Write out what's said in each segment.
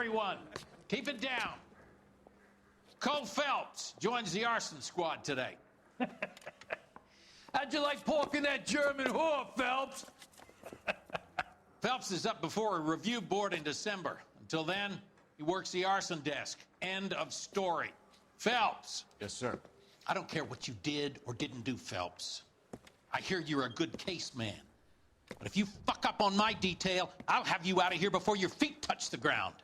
everyone. Keep it down. Cole Phelps joins the arson squad today. How'd you like pork in that German whore, Phelps? Phelps is up before a review board in December. Until then, he works the arson desk. End of story. Phelps. Yes, sir. I don't care what you did or didn't do, Phelps. I hear you're a good case man. But if you fuck up on my detail, I'll have you out of here before your feet touch the ground.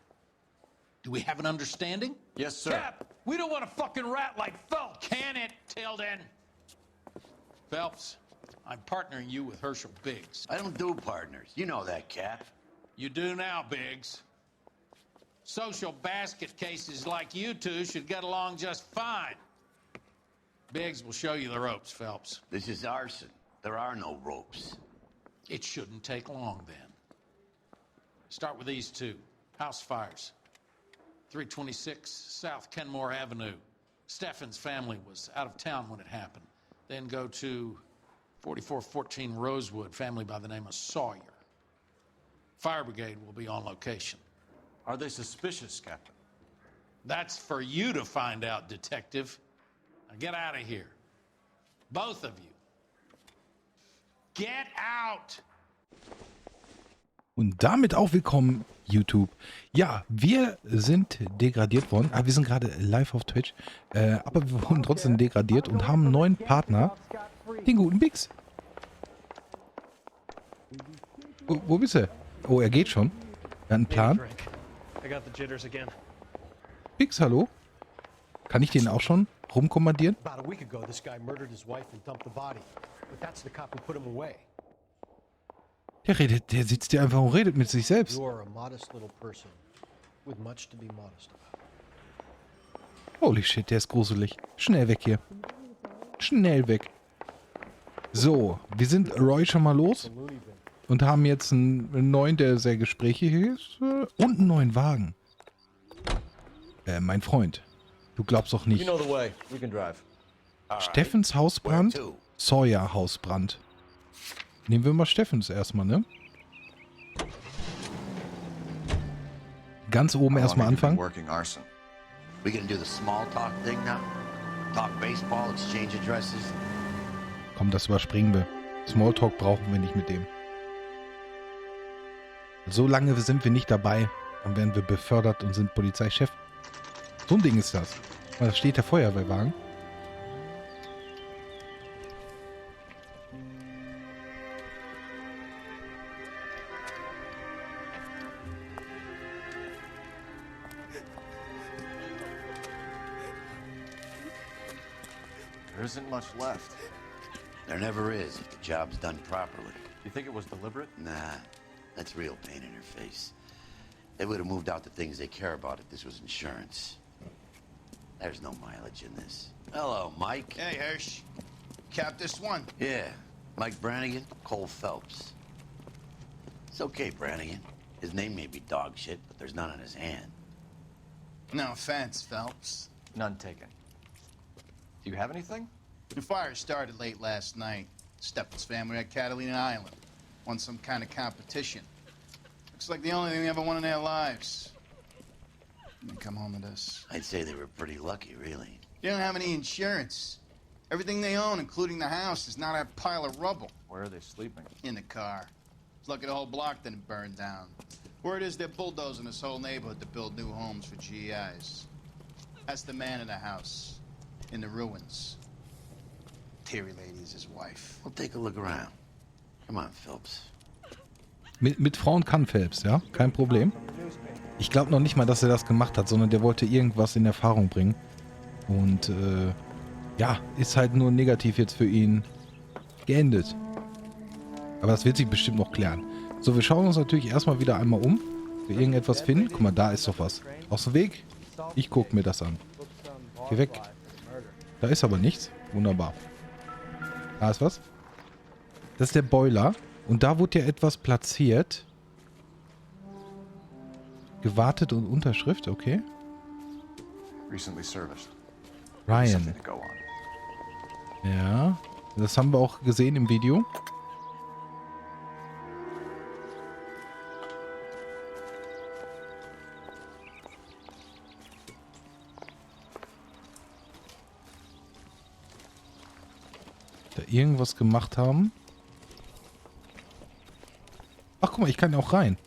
Do we have an understanding? Yes, sir. Cap, we don't want a fucking rat like Phelps. Can it, Tilden? Phelps, I'm partnering you with Herschel Biggs. I don't do partners. You know that, Cap. You do now, Biggs. Social basket cases like you two should get along just fine. Biggs will show you the ropes, Phelps. This is arson. There are no ropes. It shouldn't take long, then. Start with these two. House fires. 326 South Kenmore Avenue. Steffen's family was out of town when it happened. Then go to 4414 Rosewood, family by the name of Sawyer. Fire brigade will be on location. Are they suspicious, Captain? That's for you to find out, Detective. Now get out of here. Both of you. Get out! Und damit auch willkommen, YouTube. Ja, wir sind degradiert worden. Ah, wir sind gerade live auf Twitch. Aber wir wurden trotzdem degradiert und haben einen neuen Partner. Den guten Biggs. Wo bist du? Oh, er geht schon. Er hat einen Plan. Biggs, hallo? Kann ich den auch schon rumkommandieren? Der sitzt hier einfach und redet mit sich selbst. Holy shit, der ist gruselig. Schnell weg hier. Schnell weg. So, wir sind Roy schon mal los. Und haben jetzt einen neuen, der sehr gesprächig ist. Und einen neuen Wagen. Mein Freund. Du glaubst doch nicht. Steffens Hausbrand? Sawyer Hausbrand. Nehmen wir mal Steffens erstmal, ne? Ganz oben erstmal anfangen. We gonna do the small talk thing now? Talk baseball, exchange addresses? Komm, das überspringen wir. Smalltalk brauchen wir nicht mit dem. So lange sind wir nicht dabei. Dann werden wir befördert und sind Polizeichef. So ein Ding ist das. Da steht der Feuerwehrwagen. There isn't much left. There never is if the job's done properly. You think it was deliberate? Nah, that's real pain in her face. They would have moved out the things they care about if this was insurance. There's no mileage in this. Hello, Mike. Hey, Hirsch. Cap this one. Yeah, Mike Brannigan, Cole Phelps. It's okay, Brannigan. His name may be dog shit, but there's none on his hand. No offense, Phelps. None taken. Do you have anything? The fire started late last night. Steffen's family at Catalina Island. Won some kind of competition. Looks like the only thing they ever won in their lives. And come home with us. I'd say they were pretty lucky, really. They don't have any insurance. Everything they own, including the house, is not a pile of rubble. Where are they sleeping? In the car. It's lucky the whole block didn't burn down. Word is they're bulldozing this whole neighborhood to build new homes for GIs. That's the man in the house. In the ruins. Terry lady is his wife. We'll take a look around. Come on, Phelps. Mit Frauen kann Phelps, ja? Kein Problem. Ich glaube noch nicht mal, dass er das gemacht hat, sondern der wollte irgendwas in Erfahrung bringen. Und, ja, ist halt nur negativ jetzt für ihn geendet. Aber das wird sich bestimmt noch klären. So, wir schauen uns natürlich erstmal wieder einmal um. Ob wir irgendetwas finden. Guck mal, da ist doch was. Aus dem Weg? Ich gucke mir das an. Geh weg. Da ist aber nichts. Wunderbar. Da ist was. Das ist der Boiler. Und da wurde ja etwas platziert. Gewartet und Unterschrift, okay. Ryan. Ja, das haben wir auch gesehen im Video. irgendwas gemacht haben. Ach, guck mal, ich kann ja auch rein.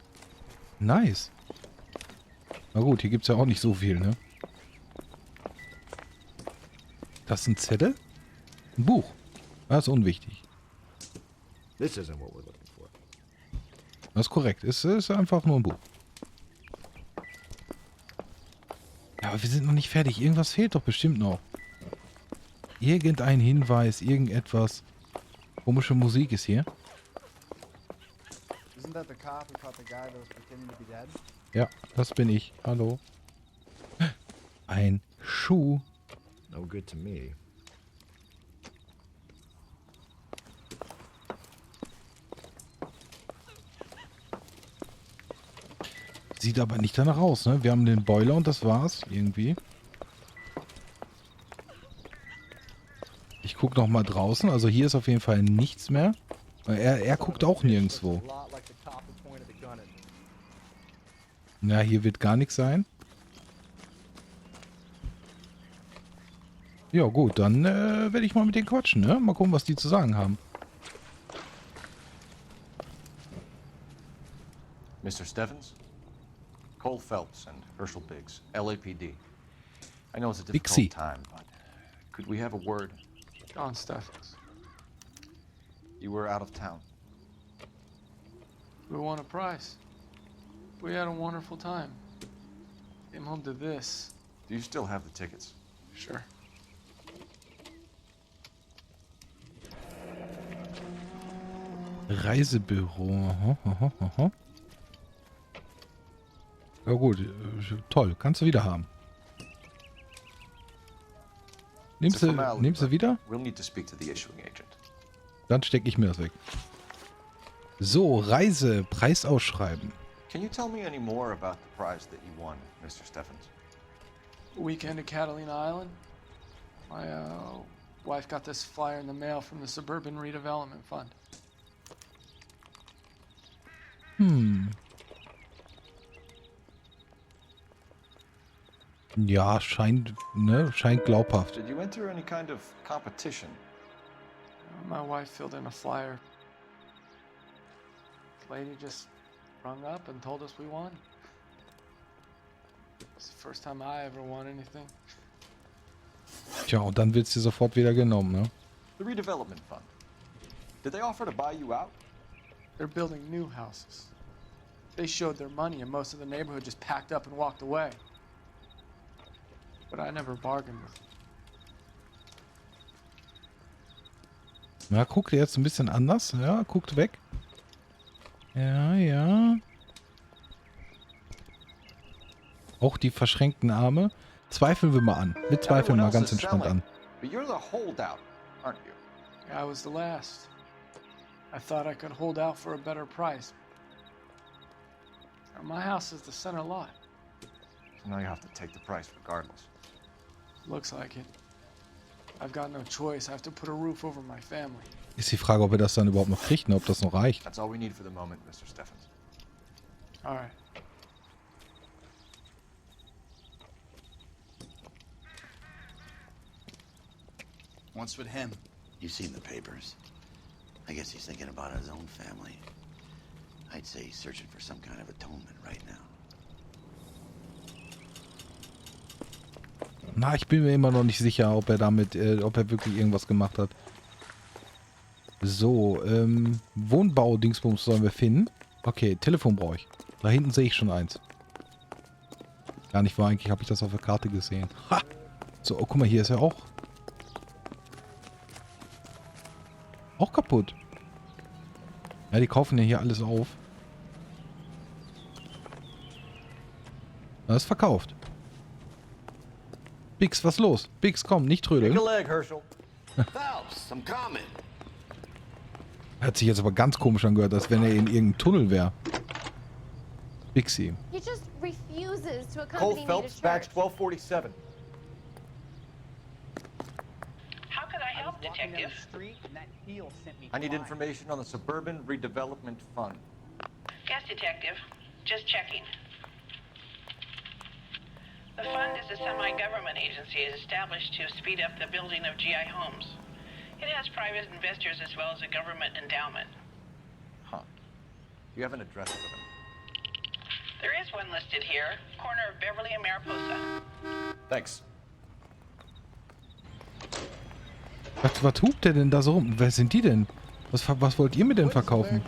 Nice. Na gut, hier gibt es ja auch nicht so viel, ne? Das ist ein Zettel? Ein Buch. Das ist unwichtig. This isn't what we're looking for. Das ist korrekt. Es ist einfach nur ein Buch. Ja, aber wir sind noch nicht fertig. Irgendwas fehlt doch bestimmt noch. Irgendein Hinweis, irgendetwas. Komische Musik ist hier. Isn't that the cop who caught the guy that was pretending to be dead? Ja, das bin ich. Hallo. Ein Schuh. No good to me. Sieht aber nicht danach aus, ne? Wir haben den Boiler und das war's. Irgendwie. Ich gucke noch mal draußen. Also hier ist auf jeden Fall nichts mehr. Er guckt auch nirgendwo. Ja, hier wird gar nichts sein. Ja gut, dann werde ich mal mit denen quatschen, ne? Mal gucken, was die zu sagen haben. Mr. Steffens? Cole Phelps and Herschel Biggs, LAPD. I know it's a Bixie. difficult time, but could we have a word? John Steffens. You were out of town. We won a prize. We had a wonderful time. Came home to this. Do you still have the tickets? Sure. Reisebüro. Aha, aha, aha. Ja gut, toll. Kannst du wieder haben. Nimmst du wieder? We'll need to speak to the issuing agent. Dann stecke ich mir das weg. So, Reise, Preisausschreiben. Can you tell me any more about the prize that you won, Mr. Steffens? Weekend at Catalina Island. My wife got this flyer in the mail from the Suburban Redevelopment Fund. Ja, scheint glaubhaft. Did you enter any kind of competition? My wife filled in a flyer. The lady just rung up and told us we won. It's the first time I ever won anything. Tja, und dann wird sie sofort wieder genommen, ne? The redevelopment fund. Did they offer to buy you out? They're building new houses. They showed their money and most of the neighborhood just packed up and walked away. But I never bargained with them. Ja, guckt er jetzt ein bisschen anders. Ja, guckt weg. Ja, ja. Auch die verschränkten Arme. Zweifeln wir mal an. Wir zweifeln mal ganz entspannt an. But you're the holdout, aren't you? I was the last. I thought I could hold out for a better price. My house is the center lot. So now you have to take the price regardless. Looks like it. I've got no choice. I have to put a roof over my family. Ist die Frage, ob er das dann überhaupt noch kriegt, ne? Ob das noch reicht. That's all we need for the moment, Mr. Steffens. All right. What's with him? You've seen the papers. I guess he's thinking about his own family. I'd say he's searching for some kind of atonement right now. Na, ich bin mir immer noch nicht sicher, ob er damit, ob er wirklich irgendwas gemacht hat. So, Wohnbau-Dingsbums sollen wir finden. Okay, Telefon brauche ich. Da hinten sehe ich schon eins. Gar nicht wahr, eigentlich habe ich das auf der Karte gesehen. Ha! So, oh, guck mal, hier ist er auch. Auch kaputt. Ja, die kaufen ja hier alles auf. Das ist verkauft. Bix, was los? Bix, komm, nicht trödeln. Take a leg, Herschel. Phelps, I'm coming. Hat sich jetzt aber ganz komisch angehört, als wenn er in irgendeinem Tunnel wäre. Bixi. He just refuses to Cole accompany me Phelps, to badge church. 1247. How can I help, Detective? I need information on the Suburban Redevelopment Fund. Yes, Detective. Just checking. The fund is a semi-government agency established to speed up the building of GI homes. It has private investors as well as a government endowment. Huh. You have an address for them? There is one listed here, corner of Beverly and Mariposa. Thanks. Was hupt der denn da so rum? Wer sind die denn? Was wollt ihr mir denn verkaufen?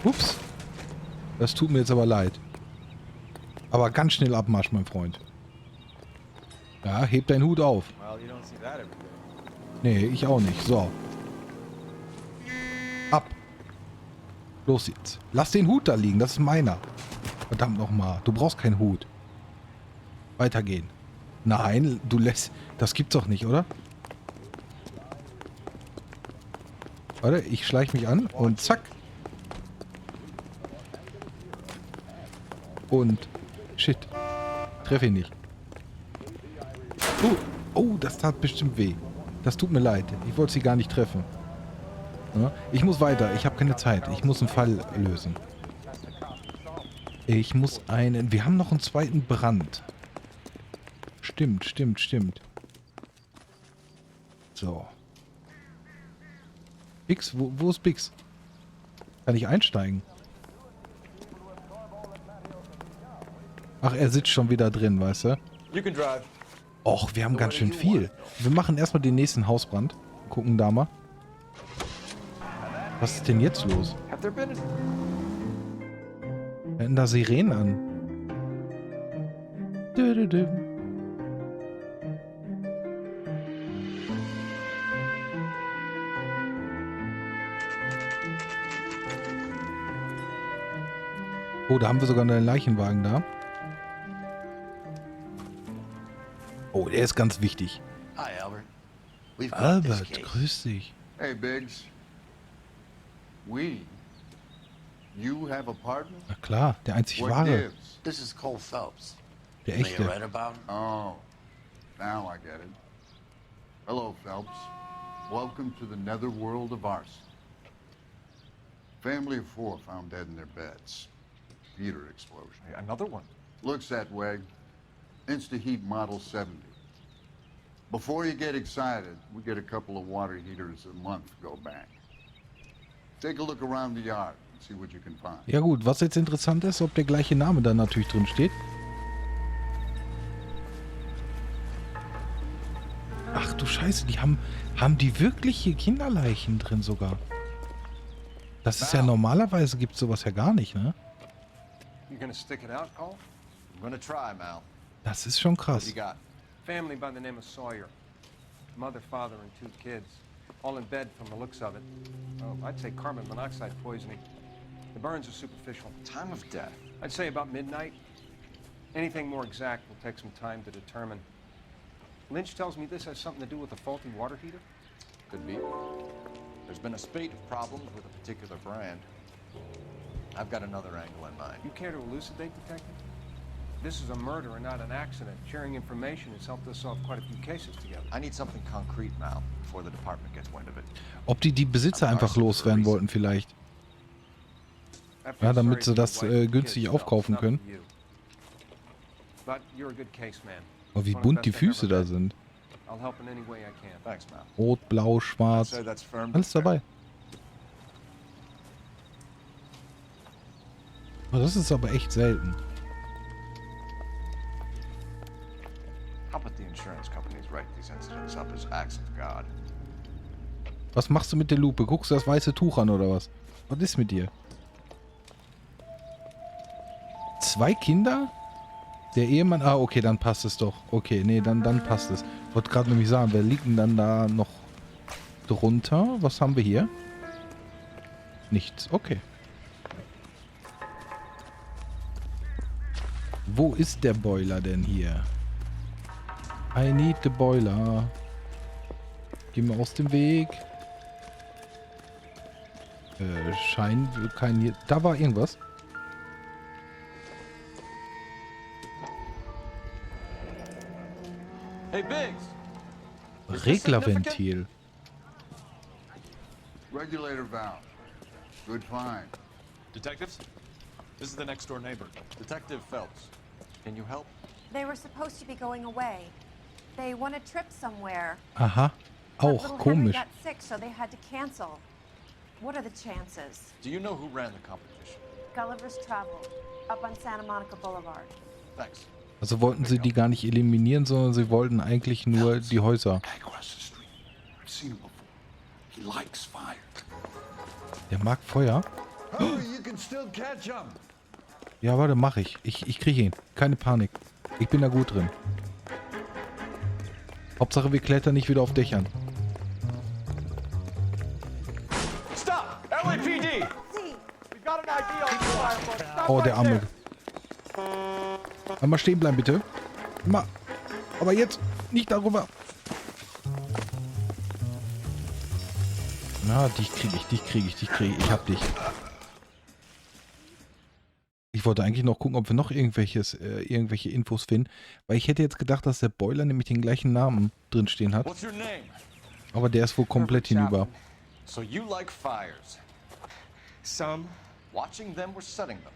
Ups. Das tut mir jetzt aber leid. Aber ganz schnell Abmarsch, mein Freund. Ja, heb deinen Hut auf. Nee, ich auch nicht. So. Ab. Los jetzt. Lass den Hut da liegen, das ist meiner. Verdammt nochmal. Du brauchst keinen Hut. Weitergehen. Nein, du lässt... Das gibt's doch nicht, oder? Warte, ich schleiche mich an und zack. Und... Shit. Treffe ihn nicht. Oh, das tat bestimmt weh. Das tut mir leid. Ich wollte sie gar nicht treffen. Ja, ich muss weiter. Ich habe keine Zeit. Ich muss einen Fall lösen. Ich muss einen... Wir haben noch einen zweiten Brand. Stimmt. So. Bix, wo ist Bix? Kann ich einsteigen? Ach, er sitzt schon wieder drin, weißt du? Och, wir haben ganz schön viel. Wir machen erstmal den nächsten Hausbrand. Gucken da mal. Was ist denn jetzt los? Werden da Sirenen an? Oh, da haben wir sogar einen Leichenwagen da. Oh, der ist ganz wichtig. Hi, Albert. We've got this Albert, case. grüß dich. Hey, Biggs. You have a partner? Na klar, der einzig What wahre. gives? This is Cole Phelps. Der May you echte. read about him? Oh, now I get it. Hello, Phelps. Welcome to the netherworld of arson. Family of 4 found dead in their beds. Heater explosion. Hey, another one. Looks that way. Insta-heat Model 70. Before you get excited, we get a couple of water heaters a month go bang. Take a look around the yard and see what you can find. Ja gut, was jetzt interessant ist, ob der gleiche Name da natürlich drin steht. Ach du Scheiße, die haben die wirklich hier Kinderleichen drin sogar. Das ist ja normalerweise gibt es sowas ja gar nicht, ne? You gonna stick it out, Cole? I'm gonna try, Mal. Das ist schon What krass. you got? Family by the name of Sawyer. Mother, father, and 2 kids. All in bed from the looks of it. Oh, I'd say carbon monoxide poisoning. The burns are superficial. Time of death. I'd say about midnight. Anything more exact will take some time to determine. Lynch tells me this has something to do with a faulty water heater. Could be. There's been a spate of problems with a particular brand. I've got another angle in mind. You care to elucidate, Detective? This is a murder and not an accident. Sharing information has helped us solve quite a few cases together. I need something concrete, Mal, before the department gets wind of it. Ob die Besitzer einfach loswerden wollten vielleicht. Ja, damit sie das günstig aufkaufen können. But you're a good case man. Oh, wie bunt die Füße da sind. I'll help in any way I can. Thanks, Mal. Rot, blau, schwarz. Alles dabei. Oh, das ist aber echt selten. How about the insurance companies write these incidents up as acts of God? Was machst du mit der Lupe? Guckst du das weiße Tuch an oder was? Was ist mit dir? 2 Kinder? Der Ehemann? Ah, okay, dann passt es doch. Okay, nee, dann passt es. Ich wollte gerade nämlich sagen, wer liegt denn dann da noch drunter? Was haben wir hier? Nichts. Okay. Wo ist der Boiler denn hier? I need the boiler. Geh mir aus dem Weg. Scheint kein hier. Da war irgendwas. Hey, Biggs! Reglerventil. Regulator valve. Good find. Detectives? This is the next door neighbor. Detective Phelps. Can you help? They were supposed to be going away. They won a trip somewhere. Aha. Auch Little Henry komisch. got sick, so they had to cancel. What are the chances? Do you know who ran the competition? Gulliver's Travel, up on Santa Monica Boulevard. Thanks. Also wollten sie die gar nicht eliminieren, sondern sie wollten eigentlich nur die Häuser. Der mag Feuer. Ja, warte, mach ich. Ich kriege ihn. Keine Panik. Ich bin da gut drin. Hauptsache, wir klettern nicht wieder auf Dächern. Stop! LAPD! We've got an idea on the fire. Stop Oh, der right Arme. Einmal stehen bleiben, bitte. Mal. Aber jetzt nicht darüber. Na, dich kriege ich. Ich hab dich. Ich wollte eigentlich noch gucken, ob wir noch irgendwelche Infos finden. Weil ich hätte jetzt gedacht, dass der Boiler nämlich den gleichen Namen drinstehen hat. What's your name? Aber der ist wohl komplett hinüber. So you like fires? Some. Watching them or setting them?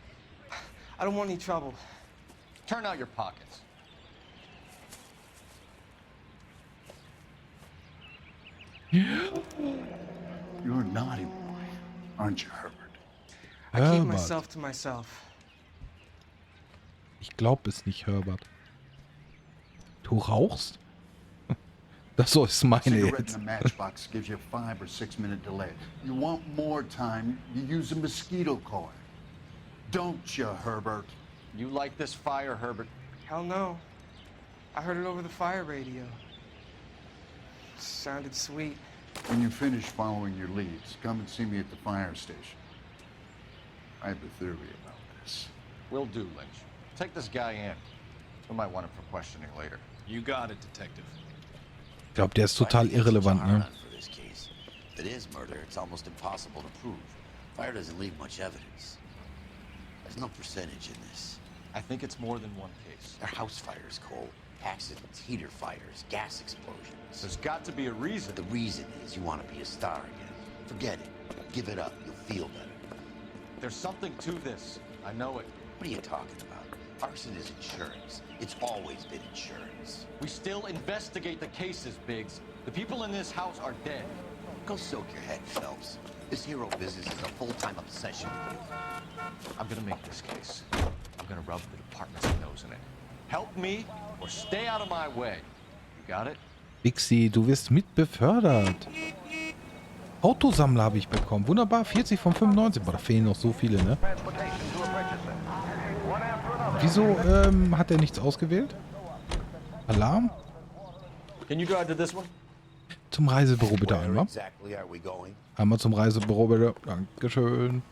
I don't want any trouble. Turn out your pockets. You're a naughty boy, aren't you, Herbert? I keep Herbert. myself to myself. Ich glaube es nicht, Herbert. Du rauchst? Das so ist meine Cigarette jetzt. in a matchbox gives you a 5 or 6 minute delay. You want more time, you use a mosquito coil. Don't you, Herbert? You like this fire, Herbert? Hell no. I heard it over the fire radio. Sounded sweet. When you finish following your leads, come and see me at the fire station. I have a theory about this. Will do, Lynch. Take this guy in. We might want him for questioning later. You got it, Detective. Ich glaube, der ist total irrelevant, ne? If it is murder, it's almost impossible to prove. Fire doesn't leave much evidence. There's no percentage in this. I think it's more than one case. They're house fires, Cole. Accidents, heater fires, gas explosions. There's got to be a reason. The reason is you want to be a star again. Forget it. Give it up. You'll feel better. There's something to this. I know it. What are you talking about? Arson is insurance. It's always been insurance. We still investigate the cases, Biggs. The people in this house are dead. Go soak your head, Phelps. This hero business is a full-time obsession with you. I'm gonna make this case. I'm gonna rub the department's nose in it. Help me or stay out of my way. You got it? Bixi, du wirst mit befördert. Autosammler habe ich bekommen. Wunderbar, 40 von 95. Boah, da fehlen noch so viele, ne? Wieso hat er nichts ausgewählt? Alarm? Can you drive to this one? Zum Reisebüro bitte einmal. Exactly are we going? Einmal zum Reisebüro bitte. Dankeschön.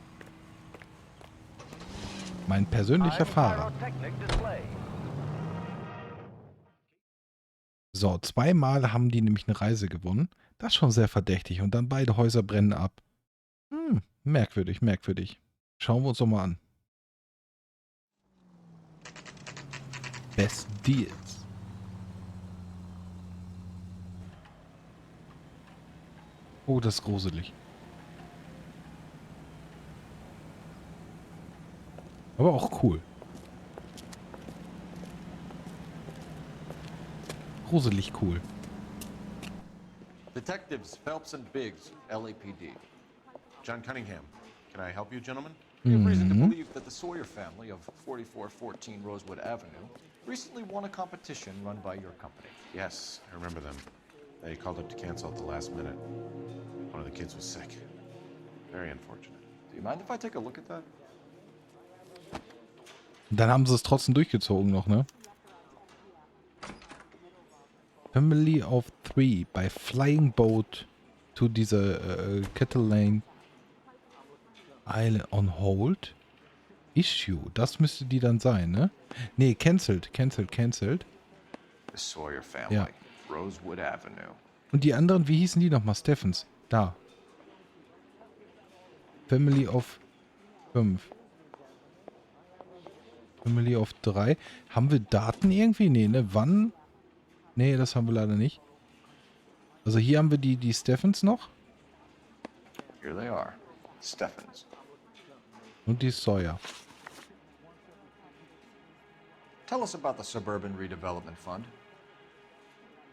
Mein persönlicher Fahrer. So, zweimal haben die nämlich eine Reise gewonnen. Das ist schon sehr verdächtig. Und dann beide Häuser brennen ab. Merkwürdig, merkwürdig. Schauen wir uns doch mal an. Best Deals. Oh, das ist gruselig. Aber auch cool. Gruselig cool. Detectives Phelps and Biggs, LAPD. John Cunningham. Can I help you, gentlemen? We have reason to believe that the Sawyer family of 4414 Rosewood Avenue recently won a competition run by your company. Yes, I remember them. They called up to cancel at the last minute. One of the kids was sick. Very unfortunate. Do you mind if I take a look at that? Dann haben sie es trotzdem durchgezogen noch, ne? Family of 3 by Flying Boat to diese Kettle Lane Island on Hold. Issue. Das müsste die dann sein, ne? Ne, cancelled. The Sawyer family. Ja. Rosewood Avenue. Und die anderen, wie hießen die nochmal? Stephens. Da. Family of 5. Family of 3. Haben wir Daten irgendwie? Nee, ne? Wann? Nee, das haben wir leider nicht. Also hier haben wir die Stephens noch. Here they are. Stephens. Und die Sawyer. Tell us about the Suburban Redevelopment Fund.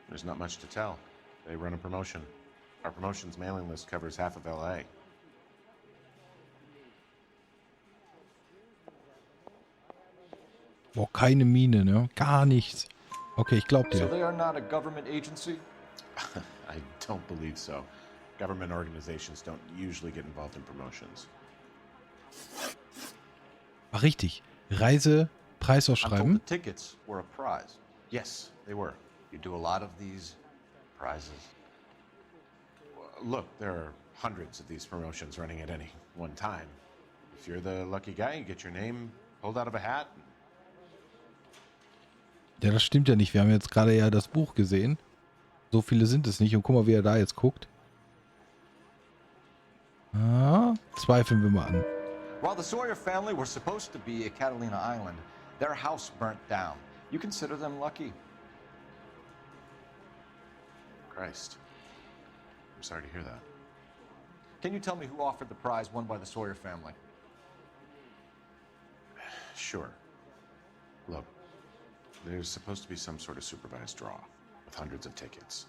There's not much to tell. They run a promotion. Our promotion's mailing list covers half of LA. Boah, keine Miene, ne? Gar nichts. Okay, ich glaub dir. So they are not a government agency? I don't believe so. Government organizations don't usually get involved in promotions. Ach, richtig. Reise, I'm told Preisausschreiben. the tickets were a prize. Yes, they were. You do a lot of these prizes. Look, there are hundreds of these promotions running at any one time. If you're the lucky guy, you get your name pulled out of a hat. Ja, das stimmt ja nicht. Wir haben jetzt gerade ja das Buch gesehen. So viele sind es nicht. Und guck mal, wie er da jetzt guckt. Ah, zweifeln wir mal an. While the Sawyer family were supposed to be at Catalina Island, their house burnt down. You consider them lucky? Christ. I'm sorry to hear that. Can you tell me who offered the prize won by the Sawyer family? Sure. Look, there's supposed to be some sort of supervised draw with hundreds of tickets.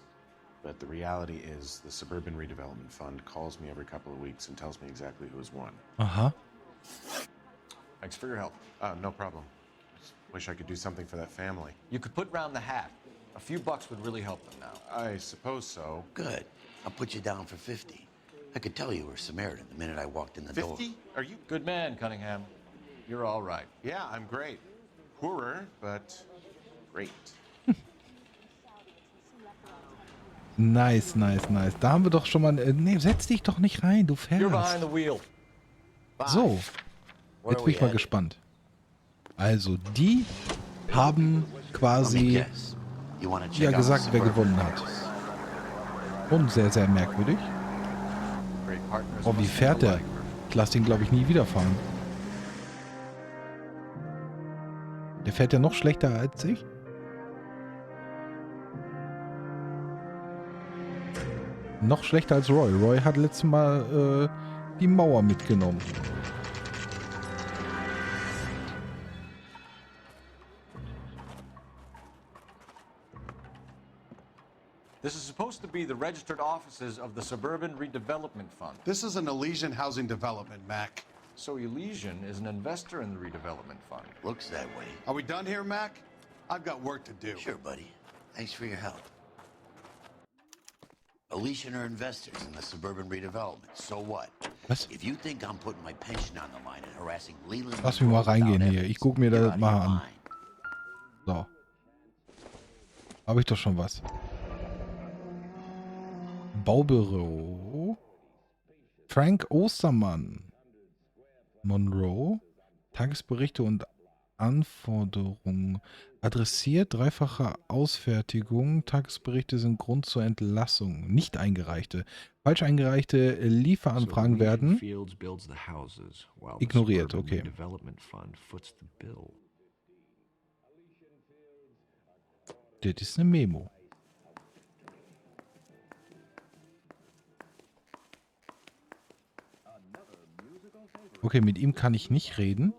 But the reality is the Suburban Redevelopment Fund calls me every couple of weeks and tells me exactly who has won. Aha. Thanks for your help. No problem. Just wish I could do something for that family. You could put round the hat. A few bucks would really help them now. I suppose so. Good. I'll put you down for 50. I could tell you were Samaritan the minute I walked in the door. 50? Are you? Good man, Cunningham. You're all right. Yeah, I'm great. Poorer, but great. Nice, nice, nice. Da haben wir doch schon mal... Nee, setz dich doch nicht rein, du You're behind fährst. the wheel. So, jetzt bin ich mal gespannt. Also, die haben quasi ja gesagt, wer gewonnen hat. Und sehr, sehr merkwürdig. Oh, wie fährt der? Ich lasse den, glaube ich, nie wieder fahren. Der fährt ja noch schlechter als ich. Noch schlechter als Roy. Roy hat letztes Mal die Mauer mitgenommen. This is supposed to be the registered offices of the Suburban Redevelopment Fund. This is an Elysian housing development, Mac. So Elysian is an investor in the redevelopment fund. Looks that way. Are we done here, Mac? I've got work to do. Sure, buddy. Thanks for your help. Elysian are investors in the suburban redevelopment. So what? Was? If you think I'm putting my pension on the line and harassing Leland... Lass mich mal reingehen hier. Ich guck mir das mal an. So. Habe ich doch schon was. Baubüro. Frank Ostermann. Monroe. Tagesberichte und Anforderungen. Adressiert, dreifache Ausfertigung. Tagesberichte sind Grund zur Entlassung. Nicht eingereichte. Falsch eingereichte Lieferanfragen werden ignoriert. Okay. Das ist eine Memo. Okay, mit ihm kann ich nicht reden.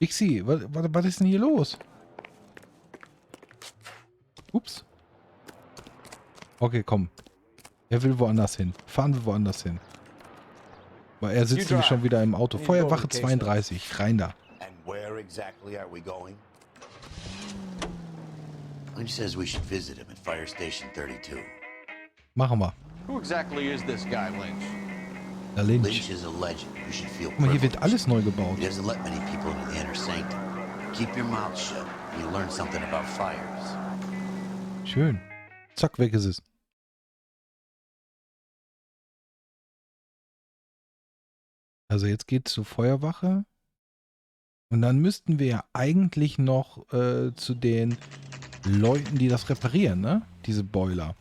Ixi, was ist denn hier los? Ups. Okay, komm. Er will woanders hin. Fahren wir woanders hin. Weil er sitzt nämlich schon wieder im Auto. Feuerwache 32. Rein da. And where exactly are we going? Lynch says we should visit him at Fire Station 32. Machen wir. Who exactly is this guy, Lynch? Der Lynch. Lynch is a legend. You should feel Guck mal, hier wird alles neu gebaut. He doesn't let many people into the inner sanctum. Keep your mouth shut and you learn something about fires. Schön. Zack, weg ist es. Also jetzt geht's zur Feuerwache. Und dann müssten wir ja eigentlich noch zu den Leuten, die das reparieren, ne? Diese Boiler.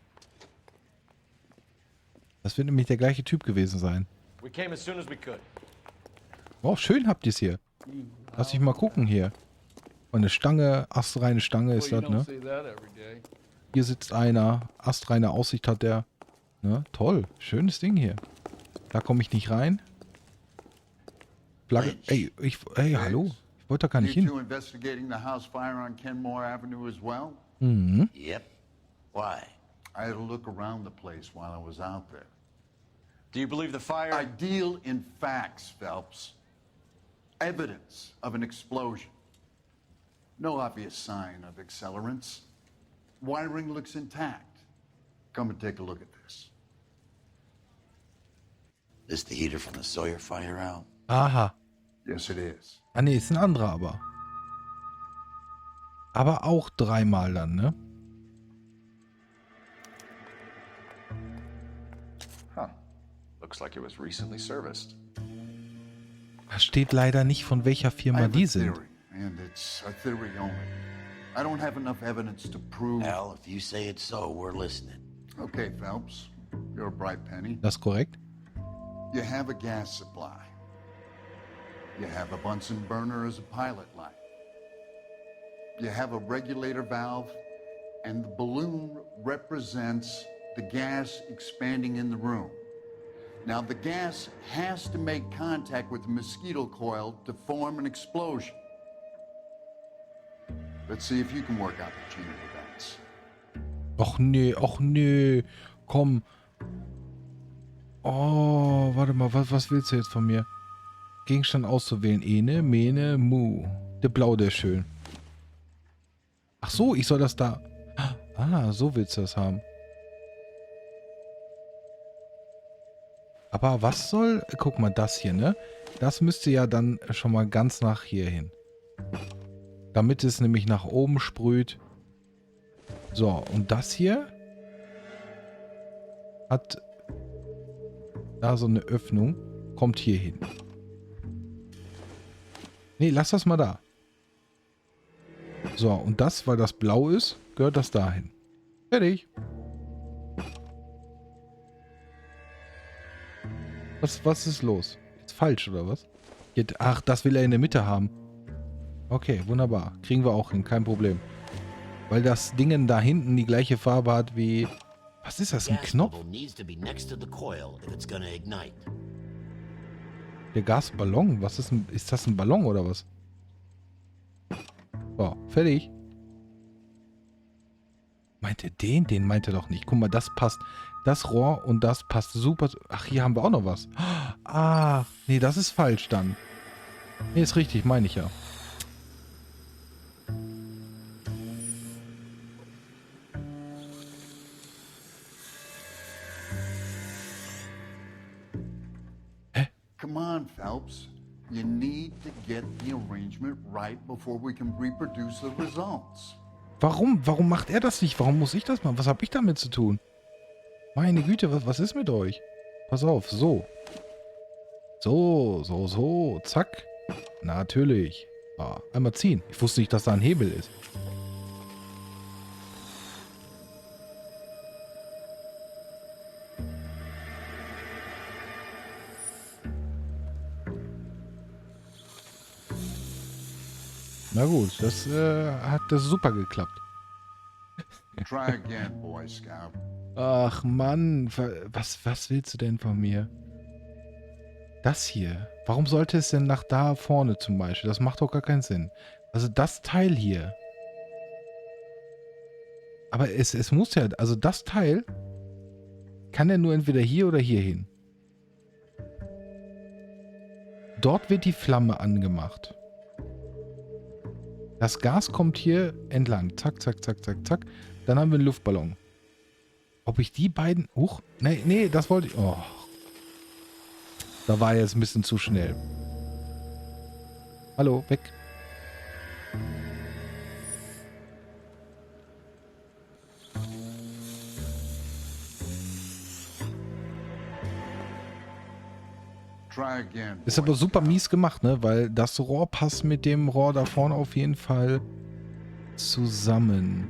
Das wird nämlich der gleiche Typ gewesen sein. Oh, schön habt ihr es hier. Lass ich mal gucken hier. Eine Stange, astreine Stange ist das, ne? Hier sitzt einer. Astreine Aussicht hat der. Ne? Toll. Schönes Ding hier. Da komme ich nicht rein. Flagge. Ey, hallo. Ich wollte da gar nicht hin. investigating the house fire on Kenmore Avenue as well? Mhm. Yep. Why? I had a look around the place while I was out there. Do you believe the fire? I deal in facts, Phelps. Evidence of an explosion. No obvious sign of accelerants. Wiring looks intact. Come and take a look at this. This the heater from the Sawyer fire out? Aha. Yes, it is. Ah ne, ist ein anderer aber. Aber auch dreimal dann, ne? Huh. Looks like it was recently serviced. Da steht leider nicht, von welcher I Firma have die a sind. theory, and it's a theory only. I don't have enough evidence to prove... Hell, if you say it's so, we're listening. Okay, Phelps. You're a bright penny. Das ist korrekt. You have a gas supply. You have a Bunsen burner as a pilot light. You have a regulator valve, and the balloon represents the gas expanding in the room. Now, the gas has to make contact with the mosquito coil to form an explosion. Let's see if you can work out the chain of events. Och nee, komm. Oh, warte mal, was willst du jetzt von mir? Gegenstand auszuwählen. Ene, Mene, Mu. Der Blau, der ist schön. Ach so, ich soll das da... Ah, so willst du das haben. Aber was soll... Guck mal, das hier, ne? Das müsste ja dann schon mal ganz nach hier hin. Damit es nämlich nach oben sprüht. So, und das hier hat da so eine Öffnung. Kommt hier hin. Nee, lass das mal da. So, und das, weil das blau ist, gehört das dahin. Fertig. Was ist los? Ist falsch, oder was? Ach, das will er in der Mitte haben. Okay, wunderbar. Kriegen wir auch hin, kein Problem. Weil das Ding da hinten die gleiche Farbe hat wie... Was ist das, ein Knopf? Der Gasballon? Was ist das ein Ballon oder was? So, fertig. Meint er den? Den meint er doch nicht. Guck mal, das passt. Das Rohr und das passt super. Ach, hier haben wir auch noch was. Ah, nee, das ist falsch dann. Nee, ist richtig, meine ich ja. Come on, Phelps. You need to get the arrangement right before we can reproduce the results. Warum? Warum macht er das nicht? Warum muss ich das machen? Was habe ich damit zu tun? Meine Güte, was ist mit euch? Pass auf, so. So, zack. Natürlich. Ah, einmal ziehen. Ich wusste nicht, dass da ein Hebel ist. Na gut, das hat das super geklappt. Try again, Boy Scout. Ach Mann, was willst du denn von mir? Das hier. Warum sollte es denn nach da vorne zum Beispiel? Das macht doch gar keinen Sinn. Also das Teil hier. Aber es muss ja, also das Teil kann ja nur entweder hier oder hier hin. Dort wird die Flamme angemacht. Das Gas kommt hier entlang. Zack, zack, zack, zack, zack. Dann haben wir einen Luftballon. Ob ich die beiden... Huch, nee, das wollte ich... Oh. Da war jetzt ein bisschen zu schnell. Hallo, weg. Ist aber super mies gemacht, ne? Weil das Rohr passt mit dem Rohr da vorne auf jeden Fall zusammen.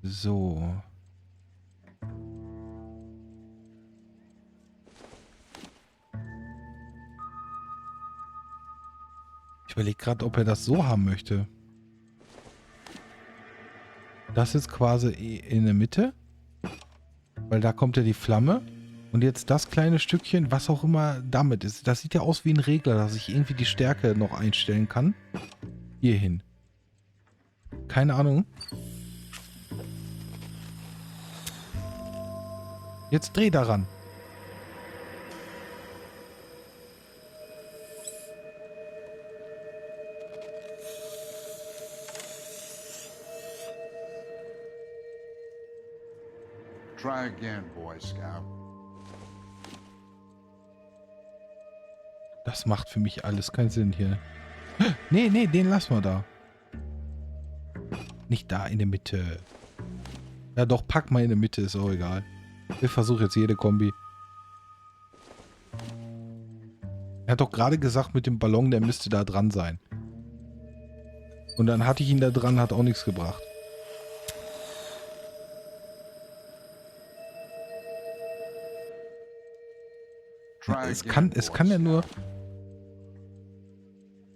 So. Ich überlege gerade, ob er das so haben möchte. Das ist quasi in der Mitte. Weil da kommt ja die Flamme. Und jetzt das kleine Stückchen, was auch immer damit ist. Das sieht ja aus wie ein Regler, dass ich irgendwie die Stärke noch einstellen kann. Hier hin. Keine Ahnung. Jetzt dreh daran. Try again, Boy Scout. Das macht für mich alles keinen Sinn hier. Nee, nee, den lassen wir da. Nicht da in der Mitte. Ja doch, pack mal in der Mitte, ist auch egal. Ich versuche jetzt jede Kombi. Er hat doch gerade gesagt mit dem Ballon, der müsste da dran sein. Und dann hatte ich ihn da dran, hat auch nichts gebracht. Es kann ja nur...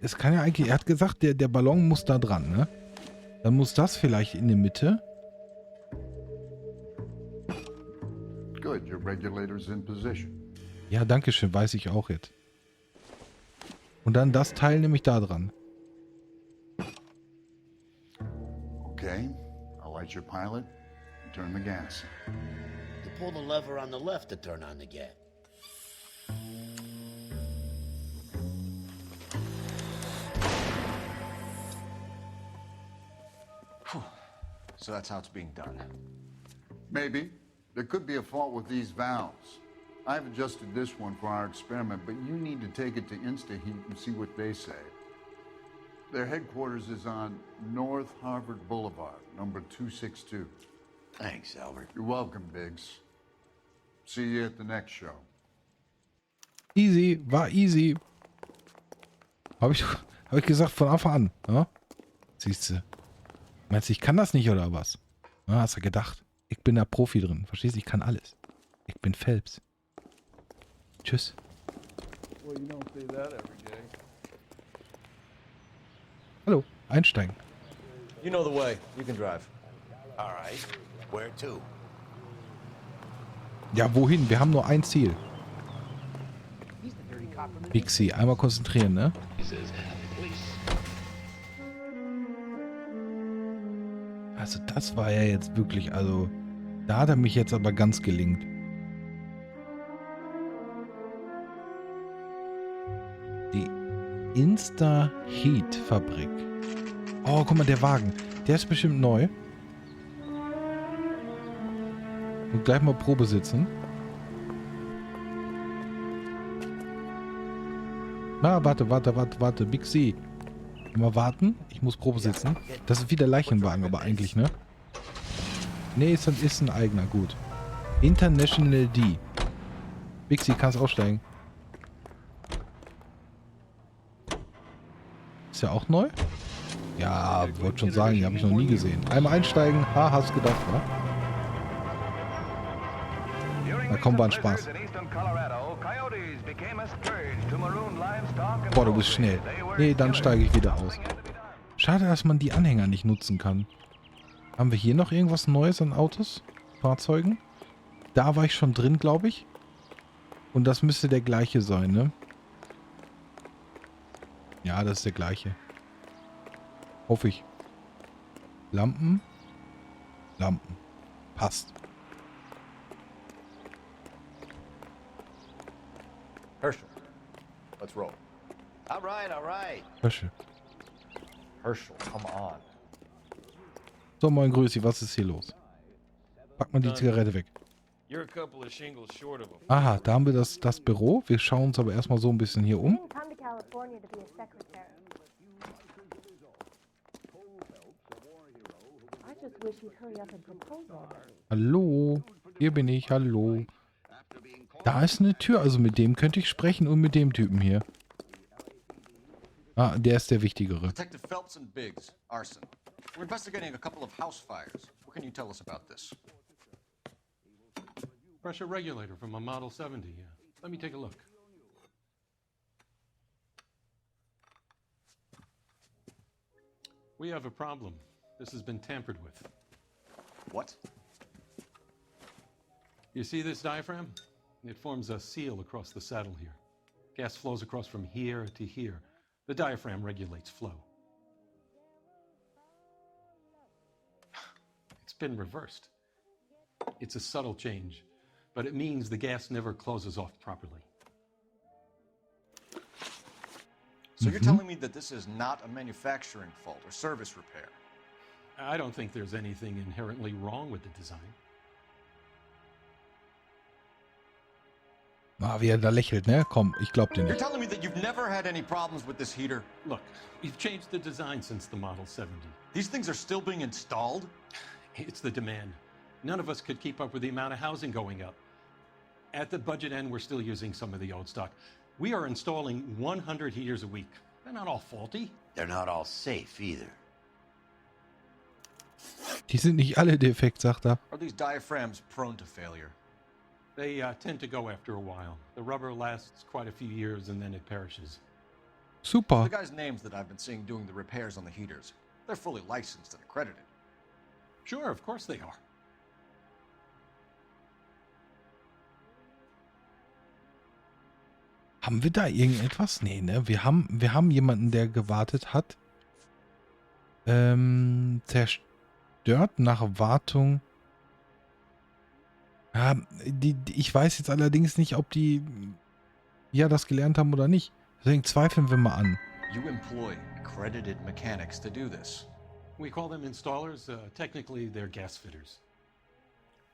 Es kann ja eigentlich... Er hat gesagt, der Ballon muss da dran, ne? Dann muss das vielleicht in der Mitte. Good, your regulator's in position. Ja, danke schön, weiß ich auch jetzt. Und dann das Teil nämlich da dran. Okay, I'll light your pilot and turn the gas. You pull the lever on the left to turn on the gas. So that's how it's being done. Maybe. There could be a fault with these valves. I've adjusted this one for our experiment, but you need to take it to InstaHeat and see what they say. Their headquarters is on North Harvard Boulevard, number 262. Thanks, Albert. You're welcome, Biggs. See you at the next show. Easy, war easy. Hab ich gesagt von Anfang an. Ja? Siehst du. Meinst du, ich kann das nicht oder was? Ja, hast du gedacht. Ich bin da Profi drin. Verstehst du? Ich kann alles. Ich bin Phelps. Tschüss. Well, you don't say that every day. Hallo, einsteigen. You know the way. You can drive. All right. Where to? Ja, wohin? Wir haben nur ein Ziel. Pixie, einmal konzentrieren, ne? Also das war ja jetzt wirklich, also da hat er mich jetzt aber ganz gelingt. Die Insta-Heat-Fabrik. Oh, guck mal, der Wagen. Der ist bestimmt neu. Und gleich mal Probe sitzen. Na, warte. Big C. Mal warten. Ich muss Probe sitzen. Das ist wie der Leichenwagen, aber eigentlich, ne? Nee, ist ein eigener. Gut. International D. Big C, kannst aussteigen. Ist ja auch neu? Ja, wollte schon sagen, die habe ich noch nie gesehen. Einmal einsteigen. Ha, hast gedacht, wa? Da kommt war ein Spaß. Boah, du bist schnell. Nee, dann steige ich wieder aus. Schade, dass man die Anhänger nicht nutzen kann. Haben wir hier noch irgendwas Neues an Autos? Fahrzeugen? Da war ich schon drin, glaube ich. Und das müsste der gleiche sein, ne? Ja, das ist der gleiche. Hoffe ich. Lampen? Lampen. Passt. Herschel, let's roll. All right. Herschel. Herschel, come on. So, moin Grüßi, was ist hier los? Pack mal die Zigarette weg. Aha, da haben wir das Büro. Wir schauen uns aber erstmal so ein bisschen hier um. Hallo, hier bin ich, hallo. Da ist eine Tür, also mit dem könnte ich sprechen und mit dem Typen hier. Ah, der ist der Wichtigere. Detective Phelps and Biggs, arson. We're investigating a couple of house fires. What can you tell us about this? Pressure regulator from a Model 70. Let me take a look. We have a problem. This has been tampered with. What? You see this diaphragm? It forms a seal across the saddle here. Gas flows across from here to here. The diaphragm regulates flow. It's been reversed. It's a subtle change. but it means the gas never closes off properly. So you're telling me that this is not a manufacturing fault or service repair? I don't think there's anything inherently wrong with the design. Ah, wie er da lächelt, ne? Komm, ich glaub dir You're nicht. telling me that you've never had any problems with this heater? Look, we've changed the design since the Model 70. These things are still being installed? It's the demand. None of us could keep up with the amount of housing going up. At the budget end, we're still using some of the old stock. We are installing 100 heaters a week. They're not all faulty. They're not all safe either. Die sind nicht alle defekt, sagt er. Are these diaphragms prone to failure? They tend to go after a while. The rubber lasts quite a few years and then it perishes. Super. The guys' names that I've been seeing doing the repairs on the heaters, they're fully licensed and accredited. Sure, of course they are. Haben wir da irgendetwas? Nee, ne? Wir haben jemanden, der gewartet hat. Zerstört nach Wartung. Ja, ich weiß jetzt allerdings nicht, ob die ja das gelernt haben oder nicht. Deswegen zweifeln wir mal an. You employ accredited mechanics to do this. We call them installers. Technically, they're gas fitters.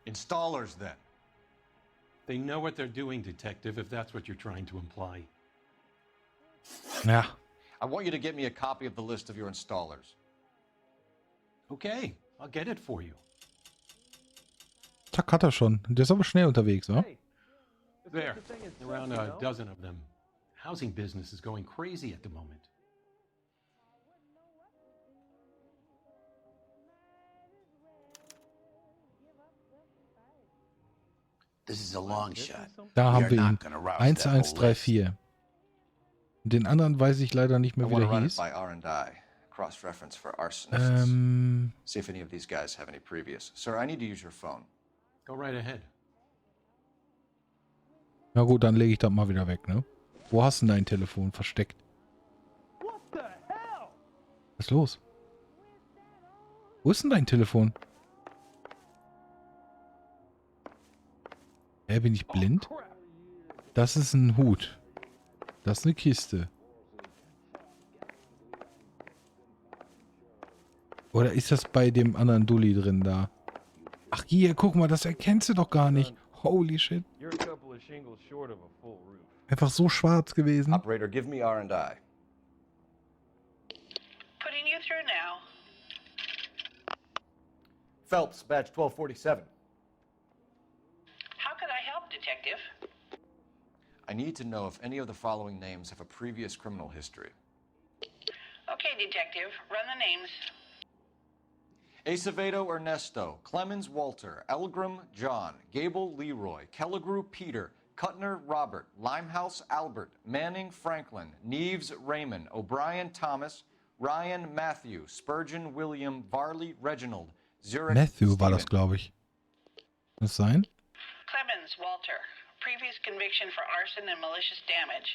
Installers, then. They know what they're doing, Detective, if that's what you're trying to imply. Ja. I want you to get me a copy of the list of your installers. Okay, I'll get it for you. Zack, hat er schon. Der ist aber schnell unterwegs, oder? There, around a dozen of them. Housing business is going crazy at the moment. This is a long shot. Da We haben are wir not ihn. gonna rouse that whole list. 1134. Den anderen weiß ich leider nicht mehr, I wie want der to run it hieß. by R&I, cross-reference for arsonists. See if any of these guys have any previous. Sir, I need to use your phone. Go right ahead. Na gut, dann lege ich das mal wieder weg, ne? Wo hast du denn dein Telefon versteckt? Was ist los? Wo ist denn dein Telefon? Bin ich blind? Das ist ein Hut. Das ist eine Kiste. Oder ist das bei dem anderen Dulli drin da? Ach hier, guck mal, das erkennst du doch gar nicht. Holy shit. Einfach so schwarz gewesen. Operator, give me R&I. Putting you through now. Phelps, badge 1247. How could I help, Detective? I need to know if any of the following names have a previous criminal history. Okay, Detective, run the names. Acevedo Ernesto, Clemens Walter, Elgram John, Gable Leroy, Kelligrew Peter, Kuttner Robert, Limehouse Albert, Manning Franklin, Neves Raymond, O'Brien Thomas, Ryan Matthew, Spurgeon William, Varley Reginald, Zurich Matthew war Stephen. das, glaube ich. Kann das sein? Clemens Walter, previous conviction for arson and malicious damage.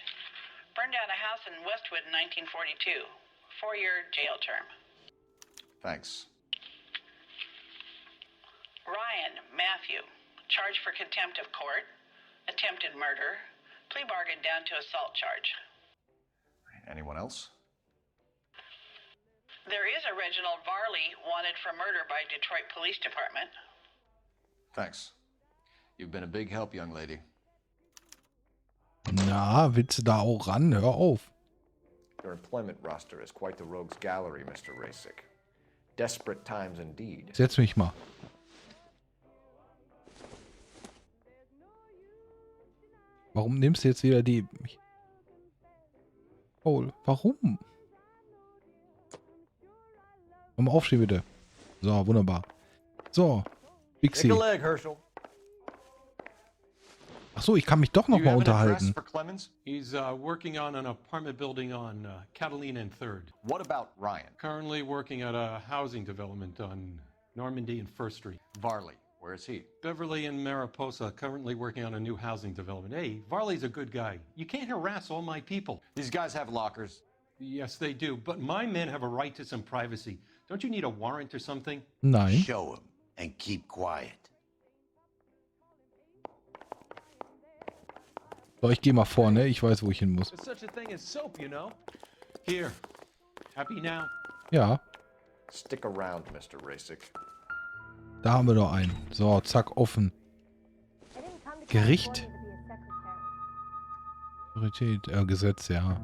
Burned down a house in Westwood in 1942. 4-year jail term. Thanks. Ryan Matthew, charged for contempt of court, attempted murder, plea bargain down to assault charge. Anyone else? There is a Reginald Varley wanted for murder by Detroit Police Department. Thanks. You've been a big help, young lady. Na, willst du da auch ran? Hör auf. Your employment roster is quite the rogues gallery, Mr. Rasick. Desperate times indeed. Setz mich mal. Warum nimmst du jetzt wieder die... Oh, warum? Komm mal aufstehen, bitte. So, wunderbar. So, Bixi. Take a leg, Herschel. Achso, ich kann mich doch noch mal unterhalten. He's working on an apartment building on Catalina and 3rd. What about Ryan? Currently working at a housing development on Normandy and 1st Street. Varley, where is he? Beverly and Mariposa, currently working on a new housing development. Hey, Varley's a good guy. You can't harass all my people. These guys have lockers. Yes, they do, but my men have a right to some privacy. Don't you need a warrant or something? Nein. Show him and keep quiet. So, ich gehe mal vorne. Ich weiß, wo ich hin muss. There's such a thing as soap, you know? Here. Happy now? Ja, Stick around, Mr. Rasick. da haben wir doch einen. So, zack, offen. Gericht. Priorität, Gesetz, ja.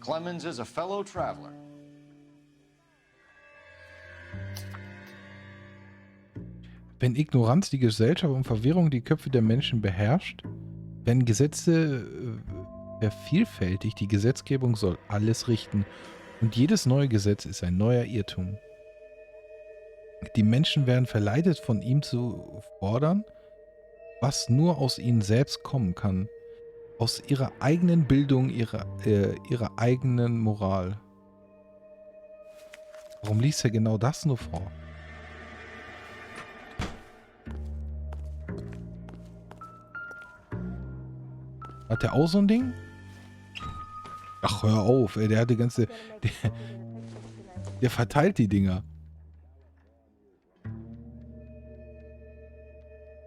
Clemens is a fellow traveler. Wenn Ignoranz die Gesellschaft und Verwirrung die Köpfe der Menschen beherrscht, werden Gesetze vervielfältigt, die Gesetzgebung soll alles richten und jedes neue Gesetz ist ein neuer Irrtum. Die Menschen werden verleitet, von ihm zu fordern, was nur aus ihnen selbst kommen kann, aus ihrer eigenen Bildung, ihrer eigenen Moral. Warum liest er genau das nur vor? Hat der auch so ein Ding? Ach, hör auf, ey, der hat die ganze... Der verteilt die Dinger.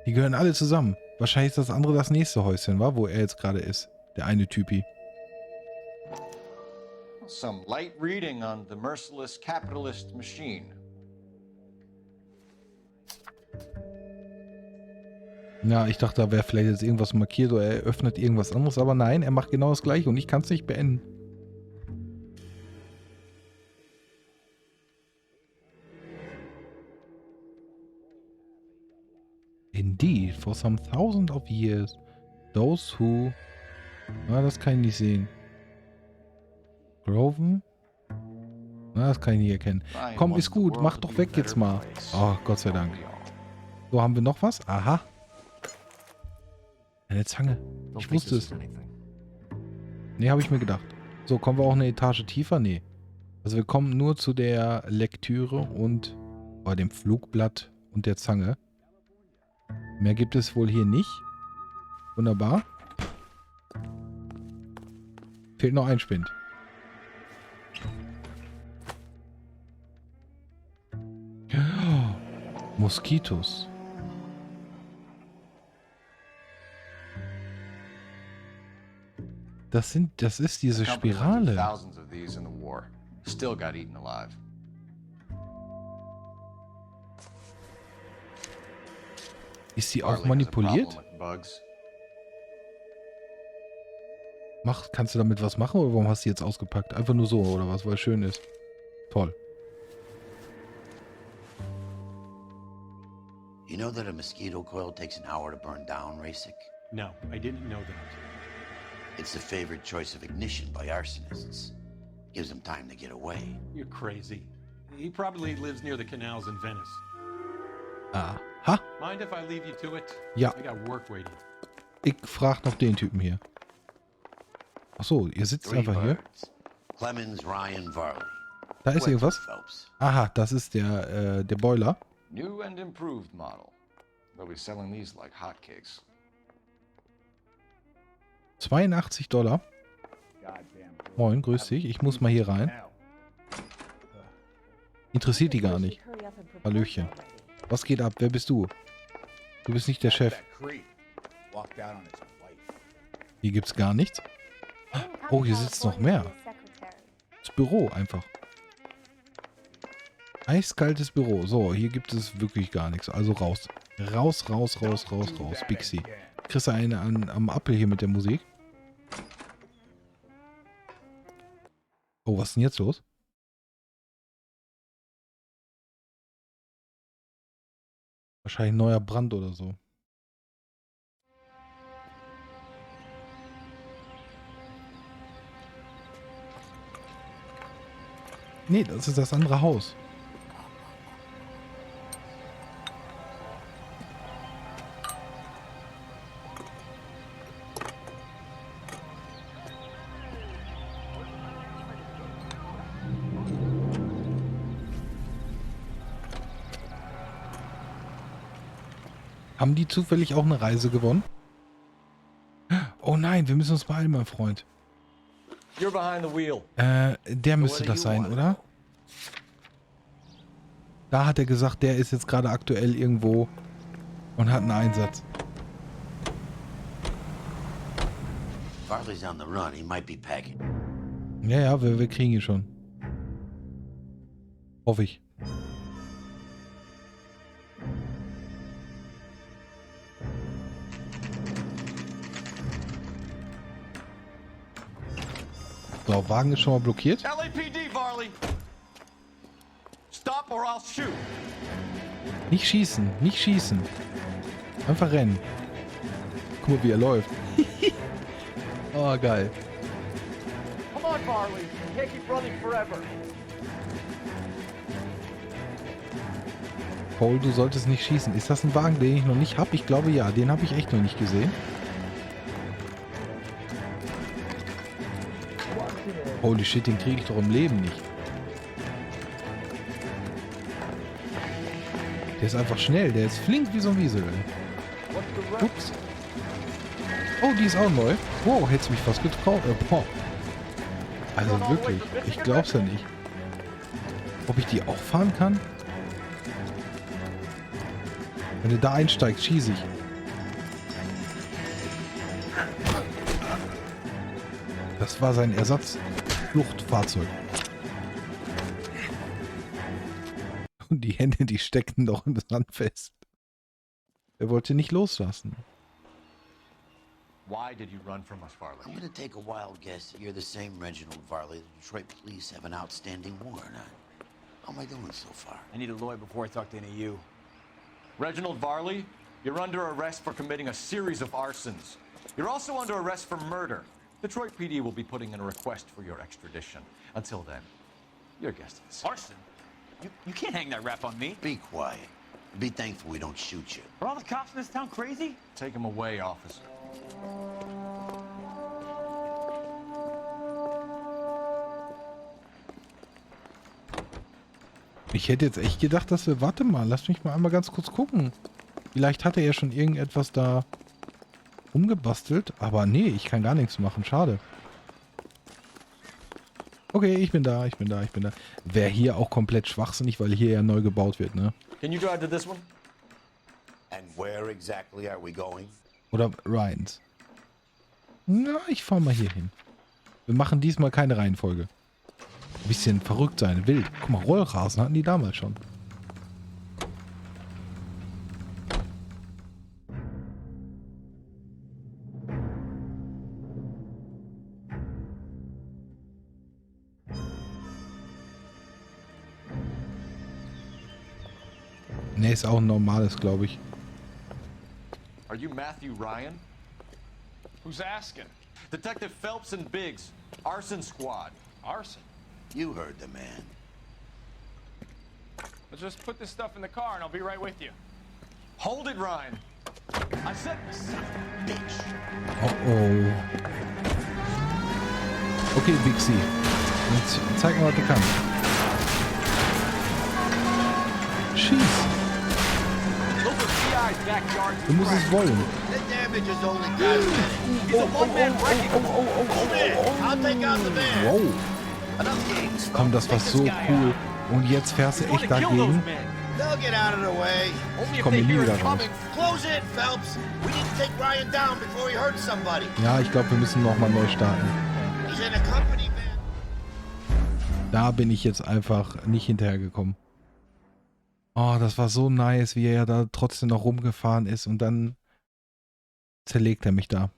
Die gehören alle zusammen. Wahrscheinlich ist das andere das nächste Häuschen, wa? Wo er jetzt gerade ist. Der eine Typi. Some light reading on the merciless capitalist machine. Ja, ich dachte, da wäre vielleicht jetzt irgendwas markiert oder er öffnet irgendwas anderes, aber nein, er macht genau das gleiche und ich kann es nicht beenden. Indeed, for some thousand of years, those who... Na, das kann ich nicht sehen. Groven? Na, das kann ich nicht erkennen. Komm, ist gut, mach doch weg jetzt mal. Oh, Gott sei Dank. So, haben wir noch was? Aha. Eine Zange. Ich wusste es. Nee, habe ich mir gedacht. So, kommen wir auch eine Etage tiefer? Nee. Also wir kommen nur zu der Lektüre und bei dem Flugblatt und der Zange. Mehr gibt es wohl hier nicht. Wunderbar. Fehlt noch ein Spind. Oh, Moskitos. Das ist diese Spirale. Thousands of these in the war. Still got eaten alive. Ist sie auch manipuliert? Kannst du damit was machen oder warum hast du die jetzt ausgepackt? Einfach nur so oder was, weil es schön ist. Toll. You know that a mosquito coil takes an hour to burn down, Rasick? No, I didn't know that. It's the favorite choice of ignition by arsonists. Gives them time to get away. You're crazy. He probably lives near the canals in Venice. Aha. Mind if I leave you to it? Ja. I got work waiting. Ich frag noch den Typen hier. Achso, ihr sitzt einfach hier. Clemens, Ryan, Varley. Da ist irgendwas. Aha, das ist der Boiler. New and improved model. They'll be selling these like hotcakes. $82. Moin, grüß dich. Ich muss mal hier rein. Interessiert die gar nicht. Hallöchen. Was geht ab? Wer bist du? Du bist nicht der Chef. Hier gibt's gar nichts. Oh, hier sitzt noch mehr. Das Büro einfach. Eiskaltes Büro. So, hier gibt es wirklich gar nichts. Also raus. Raus, raus, raus, raus, raus. Bixi. Kriegst du eine am Appel hier mit der Musik? Oh, was ist denn jetzt los? Wahrscheinlich ein neuer Brand oder so. Nee, das ist das andere Haus. Haben die zufällig auch eine Reise gewonnen? Oh nein, wir müssen uns beeilen, mein Freund. You're behind the wheel. Der müsste das sein, oder? Da hat er gesagt, der ist jetzt gerade aktuell irgendwo und hat einen Einsatz. Farley's on the run. He might be packing. Ja, wir kriegen ihn schon. Hoffe ich. So, Wagen ist schon mal blockiert. LAPD, Varley! Stop or I'll shoot! Nicht schießen, nicht schießen. Einfach rennen. Guck mal, wie er läuft. Oh, geil. Come on, Varley. You can't keep running forever. Paul, du solltest nicht schießen. Ist das ein Wagen, den ich noch nicht habe? Ich glaube ja, den habe ich echt noch nicht gesehen. Holy shit, den kriege ich doch im Leben nicht. Der ist einfach schnell, der ist flink wie so ein Wiesel. Ups. Oh, die ist auch neu. Wow, hättest mich fast getraut. Also wirklich, ich glaub's ja nicht. Ob ich die auch fahren kann? Wenn du da einsteigst, schieße ich. Das war sein Ersatzfluchtfahrzeug. Und die Hände, die steckten doch im Sand fest. Er wollte nicht loslassen. Why did you run from us, Varley? I'm gonna take a wild guess that you're the same Reginald Varley the Detroit police have an outstanding warrant on. How am I doing so far? I need a lawyer before I talk to any of you. Reginald Varley, you're under arrest for committing a series of arsons. You're also under arrest for murder. Detroit PD will be putting in a request for your extradition. Until then, your guest is. Arson? You can't hang that rap on me. Be quiet. Be thankful we don't shoot you. Are all the cops in this town crazy? Take him away, officer. Ich hätte jetzt echt gedacht, dass wir... Warte mal, lass mich mal einmal ganz kurz gucken. Vielleicht hat er ja schon irgendetwas da umgebastelt. Aber nee, ich kann gar nichts machen. Schade. Okay, ich bin da. Wäre hier auch komplett schwachsinnig, weil hier ja neu gebaut wird, ne? Can you drive to this one? And where exactly are we going? Oder Ryans. Na, ich fahr mal hier hin. Wir machen diesmal keine Reihenfolge. Ein bisschen verrückt sein, wild. Guck mal, Rollrasen hatten die damals schon. Ne, ist auch ein normales, glaube ich. Are you Matthew Ryan? Who's asking? Detective Phelps and Biggs, Arson Squad. Arson? You heard the man. Let's just put this stuff in the car and I'll be right with you. Hold it, Ryan. I said, bitch. Oh. Okay, Bixi. Jetzt zeig mal, was du kannst. Schieß. Du musst es wollen. Wow. Komm, das war so cool. Und jetzt fährst du echt dagegen. Ich komme nie wieder raus. Ja, ich glaube, wir müssen nochmal neu starten. Da bin ich jetzt einfach nicht hinterhergekommen. Oh, das war so nice, wie er ja da trotzdem noch rumgefahren ist und dann zerlegt er mich da.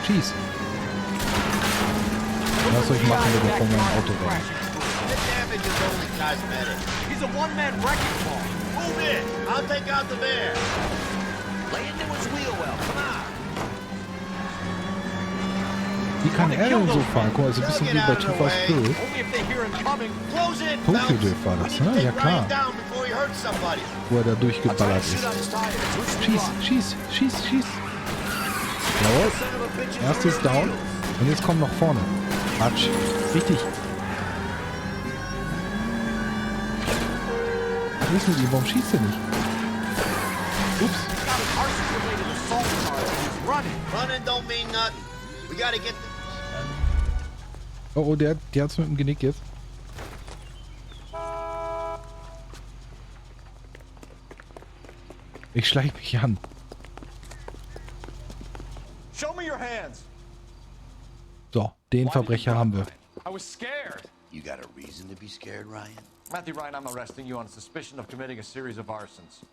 Schieß. Was soll ich machen, wenn er von meinem Auto war? Wie kann er denn so fahren? Guck mal, so ein bisschen wie bei Too Fast Furious. Tokyo Drift war das, ne? Ja klar. Wo er da durchgeballert ist. Schieß. Jawohl. Erstes down. Und jetzt kommt noch vorne. Quatsch. Richtig. Was ist mit ihm? Warum schießt er nicht? Ups. Oh, der hat's mit dem Genick jetzt. Ich schleiche mich an. Show me your hands. So, den Verbrecher haben wir. I was scared. You got a reason to be scared, Ryan? Matthew Ryan, I'm arresting you on suspicion of committing a series of arsons.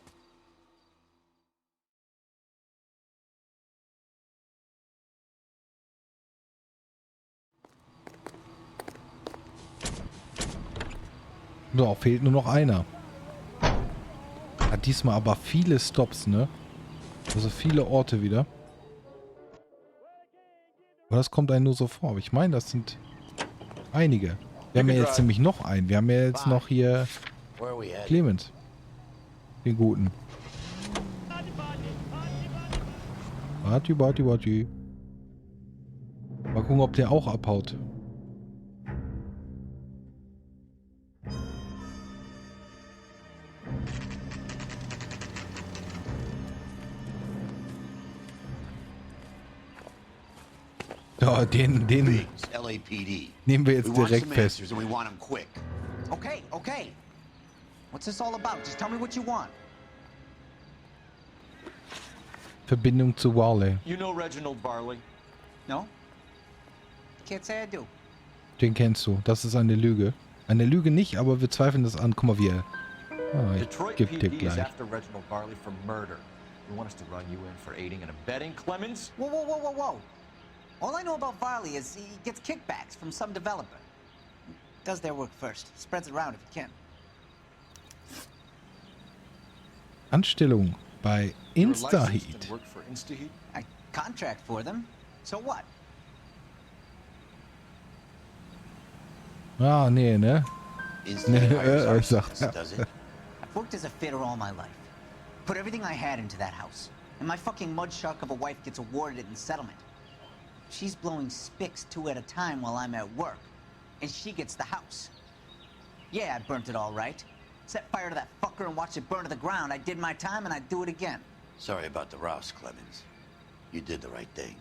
So, fehlt nur noch einer. Hat diesmal aber viele Stops, ne? Also viele Orte wieder. Aber das kommt einem nur so vor. Aber ich meine, das sind einige. Wir haben ja jetzt nämlich noch einen. Wir haben ja jetzt noch hier Clemens. Den Guten. Warte. Mal gucken, ob der auch abhaut. Ja, den LAPD. nehmen wir jetzt direkt fest. And we want them quick. Okay. What's this all about? Just tell me what you want. Verbindung zu Warley. You know Reginald Varley? No? Can't say I do. Den kennst du. Das ist eine Lüge. Eine Lüge nicht, aber wir zweifeln das an. Guck mal, wie er... Ah, ich Detroit geb dir PD is gleich. after Reginald Varley for murder. You want us to run you in for aiding and abetting, Clemens? Whoa. All I know about Varley is he gets kickbacks from some developer. Does their work first. Spreads it around if he can. Anstellung bei Instaheat. Work for Instaheat? I contract for them. So what? Ah, nee, ne? Instaheat Sagt er. does it? I've worked as a fitter all my life. Put everything I had into that house. And my fucking mud shark of a wife gets awarded it in settlement. She's blowing spics 2 at a time while I'm at work. And she gets the house. Yeah, I burnt it all right. Set fire to that fucker and watched it burn to the ground. I did my time and I'd do it again. Sorry about the rouse, Clemens. You did the right thing.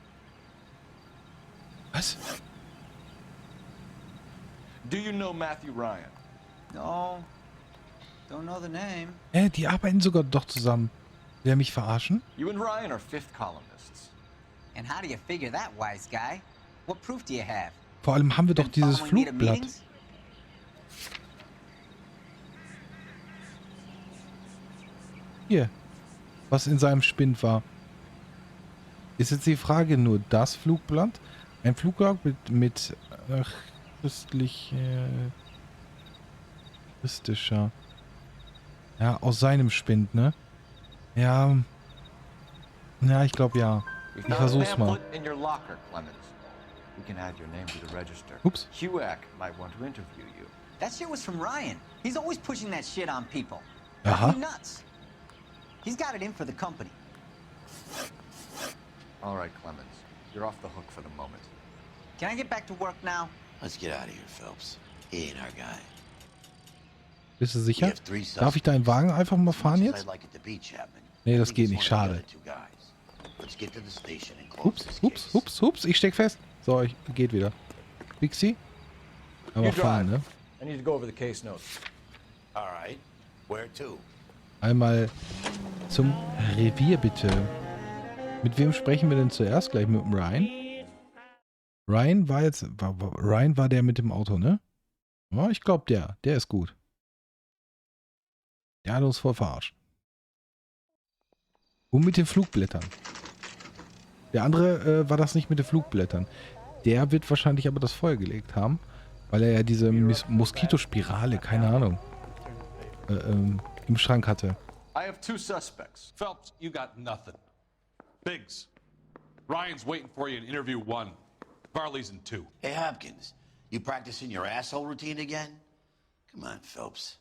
Was? Do you know Matthew Ryan? No. Don't know the name. Die arbeiten sogar doch zusammen. Will er mich verarschen? You and Ryan are fifth columnists. And how do you figure that, wise guy? What proof do you have? Vor allem haben wir doch dieses Following me to Flugblatt. meetings? Hier. Was in seinem Spind war. Ist jetzt die Frage nur das Flugblatt? Ein Flugblatt mit christlicher. Ja, aus seinem Spind, ne? Ja. Ja, ich glaube ja. Ich versuch's mal. Ups. HUAC might want to interview you. That shit was from Ryan. He's always pushing that shit on people. Aha. Drives me nuts. He's got it in for the company. All right, Clemens. You're off the hook for the moment. Can I get back to work now? Let's get out of here, Phelps. He ain't our guy. Bist du sicher? Darf ich deinen Wagen einfach mal fahren jetzt? Nee, das geht nicht. Schade. Ups. Ich steck fest. So, geht wieder. Bixi? Aber fahren, ne? I need to go over the case notes. All right. Where to? Einmal zum Revier, bitte. Mit wem sprechen wir denn zuerst? Gleich mit dem Ryan? Ryan war der mit dem Auto, ne? Ja, ich glaube der ist gut. Der hat uns voll verarscht. Und mit den Flugblättern. Der andere war das nicht mit den Flugblättern. Der wird wahrscheinlich aber das Feuer gelegt haben, weil er ja diese Moskitospirale, keine Ahnung, im Schrank hatte. I have 2 suspects. Phelps, you got nothing. Biggs, Ryan's waiting for you in interview 1. Varley's in 2. Hey, Hopkins, you practicing your asshole routine again? Come on, Phelps.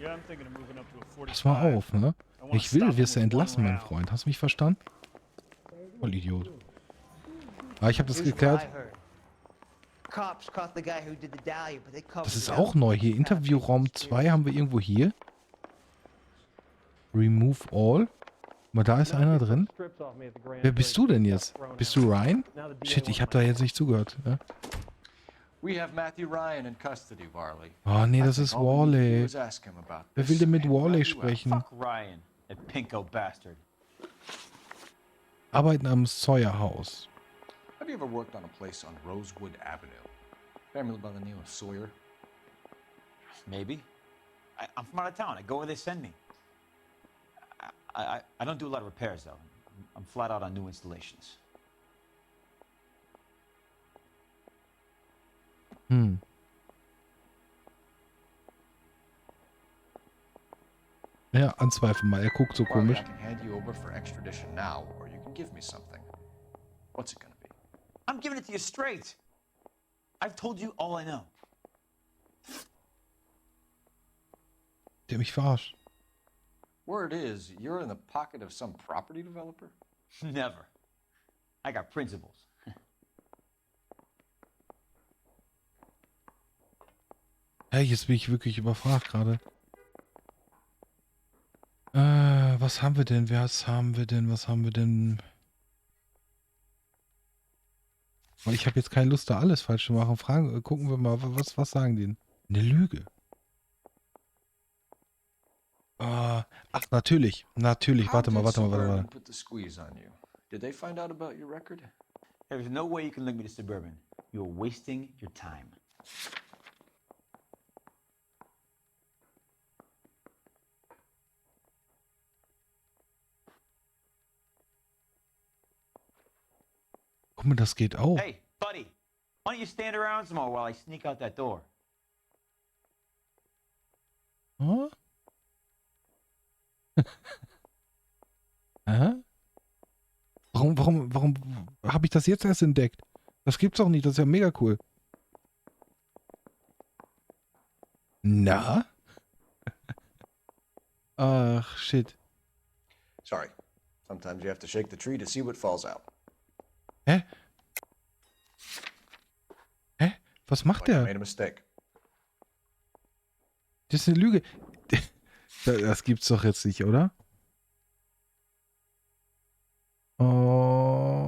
Yeah, I'm thinking of moving up to a 45. Pass mal auf, ne? Ich will, wirst du entlassen, mein Freund. Hast du mich verstanden? Voll Idiot. Ah, ich habe das geklärt. Das ist auch neu hier. Interviewraum 2 haben wir irgendwo hier. Remove all. Mal da ist einer drin. Wer bist du denn jetzt? Bist du Ryan? Shit, ich habe da jetzt nicht zugehört. Ne? We have Matthew Ryan in custody, Varley. Oh nee, das ist Warley. Wer will denn mit Warley sprechen? Fuck Ryan. That pinko bastard. Arbeiten am Sawyer-Haus. Have you ever worked on a place on Rosewood Avenue? Family by the name of Sawyer? Maybe. I'm from out of town. I go where they send me. I don't do a lot of repairs, though. I'm flat out on new installations. Ja, anzweifeln mal. Er guckt so Barley, komisch. I can hand you over for extradition now, or you can give me something. What's it gonna be? I'm giving it to you straight. I've told you all I know. Der hat mich verarscht. Word is, you're in the pocket of some property developer? Never. I got principles. Hey, jetzt bin ich wirklich überfragt gerade. Was haben wir denn? Was haben wir denn? Weil ich habe jetzt keine Lust, da alles falsch zu machen. Gucken wir mal, was sagen die denn? Eine Lüge. Ach, natürlich. Warte mal. Put the squeeze on you. Did they find out about your record? There's no way you can link me to Suburban. You're wasting your time. Guck mal, das geht auch. Hey, buddy, why don't you stand around some more while I sneak out that door? Huh? Hä? Warum habe ich das jetzt erst entdeckt? Das gibt's doch nicht, das ist ja mega cool. Na? Ach, shit. Sorry. Sometimes you have to shake the tree to see what falls out. Hä? Was macht I der? made a mistake. Das ist eine Lüge. Das gibt's doch jetzt nicht, oder? Oh.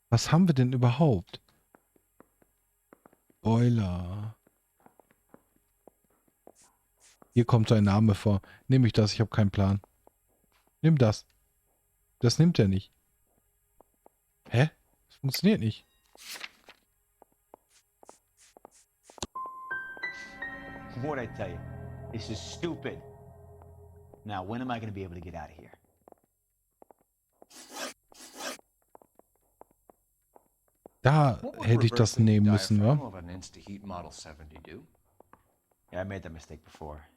Was haben wir denn überhaupt? Boiler. Hier kommt sein Name vor. Nehme ich das? Ich habe keinen Plan. Nimm das. Das nimmt er nicht. Hä? Das funktioniert nicht. What'd I tell you? This is stupid. Now, when am I going to be able to get out of here? Da hätte ich das nehmen müssen, wa? Of an Insta-Heat Model 70 do? Yeah, I made that mistake before.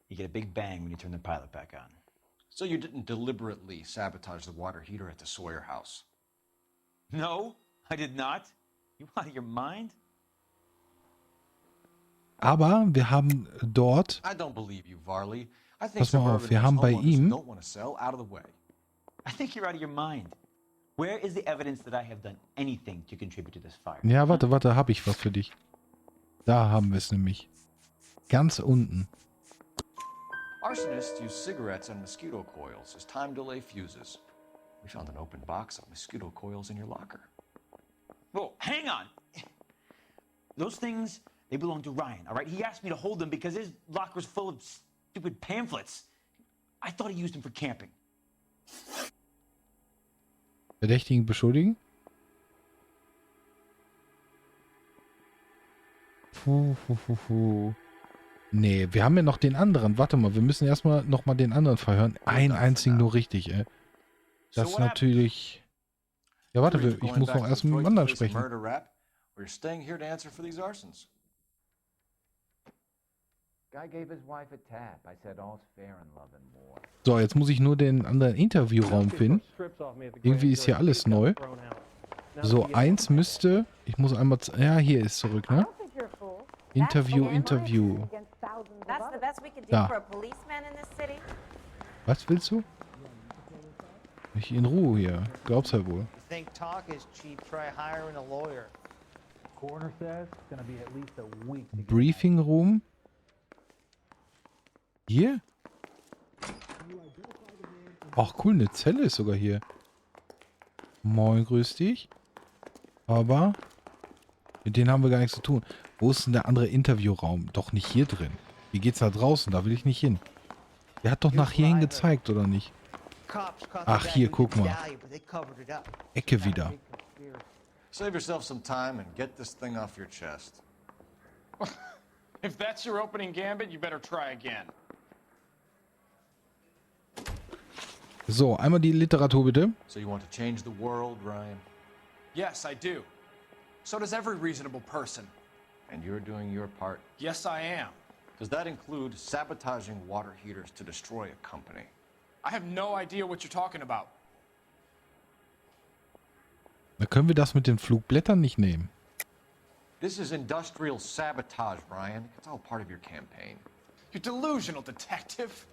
You get a big bang when you turn the pilot back on. So you didn't deliberately sabotage the water heater at the Sawyer house? No, I did not. You out of your mind? Aber wir haben dort, I don't believe you, Varley. I think pass mal auf, wir haben bei ihm, don't want to sell out of the way. I think you're out of your mind. Where is the evidence that I have done anything to contribute to this fire? ja, warte, habe ich was für dich. Da haben wir es nämlich. Ganz unten. Arsonists use cigarettes and mosquito coils as time delay fuses. We found an open box of mosquito coils in your locker. Whoa, hang on. Those things, they belong to Ryan, all right? He asked me to hold them because his locker's full of stupid pamphlets. I thought he used them for camping. Verdächtigen beschuldigen? Nee, wir haben ja noch den anderen. Warte mal, wir müssen erstmal nochmal den anderen verhören. Einen einzigen nur richtig, ey. Das ist natürlich... Ja, warte, ich muss noch erst mit dem anderen sprechen. So, jetzt muss ich nur den anderen Interviewraum finden. Irgendwie ist hier alles neu. So, eins müsste... Ich muss einmal... Ja, hier ist zurück, ne? Interview. Da. Was willst du? Ich in Ruhe hier. Glaub's ja wohl. Briefing Room. Hier? Ach cool, eine Zelle ist sogar hier. Moin, grüß dich. Aber mit denen haben wir gar nichts zu tun. Wo ist denn der andere Interviewraum? Doch nicht hier drin. Wie geht's da draußen? Da will ich nicht hin. Der hat doch nach hierhin gezeigt, oder nicht? Ach, hier, guck mal. Ecke wieder. Save yourself some time and get this thing off your chest. If that's your opening gambit, you better try again. So, einmal die Literatur bitte. So you want to change the world, Ryan? Yes, I do. So does every reasonable person. And you're doing your part? Yes, I am. Does that include sabotaging water heaters to destroy a company? I have no idea what you're talking about. Da können wir das mit den Flugblättern nicht nehmen. This is industrial sabotage, Ryan. It's all part of your campaign. You're delusional, detective.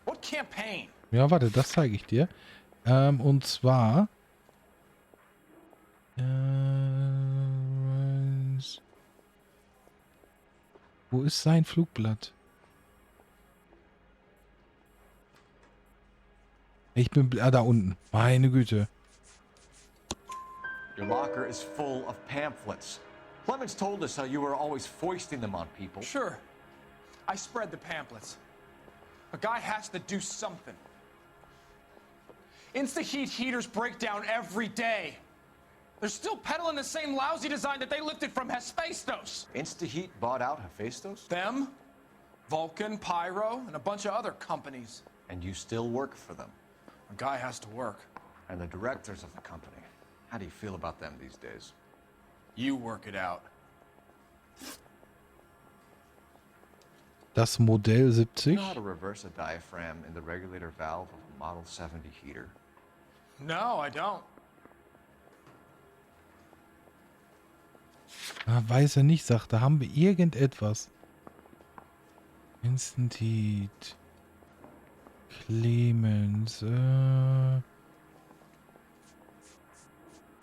What campaign? Ja, warte, das zeige ich dir. Und zwar... wo ist sein Flugblatt? Ich bin... da unten. Meine Güte. Your locker is full of pamphlets. Clemens told us how you were always foisting them on people. Sure. I spread the pamphlets. A guy has to do something. Insta-heat heaters break down every day. They're still peddling the same lousy design that they lifted from Hephaestus. Insta-heat bought out Hephaestus? Them, Vulcan, Pyro, and a bunch of other companies. And you still work for them? A guy has to work. And the directors of the company. How do you feel about them these days? You work it out. Das Modell 70. You know how to reverse a diaphragm in the regulator valve of a Model 70 heater? No, I don't. Ah, weiß er nicht, sagt er. Haben wir irgendetwas? Instant Heat. Clemens.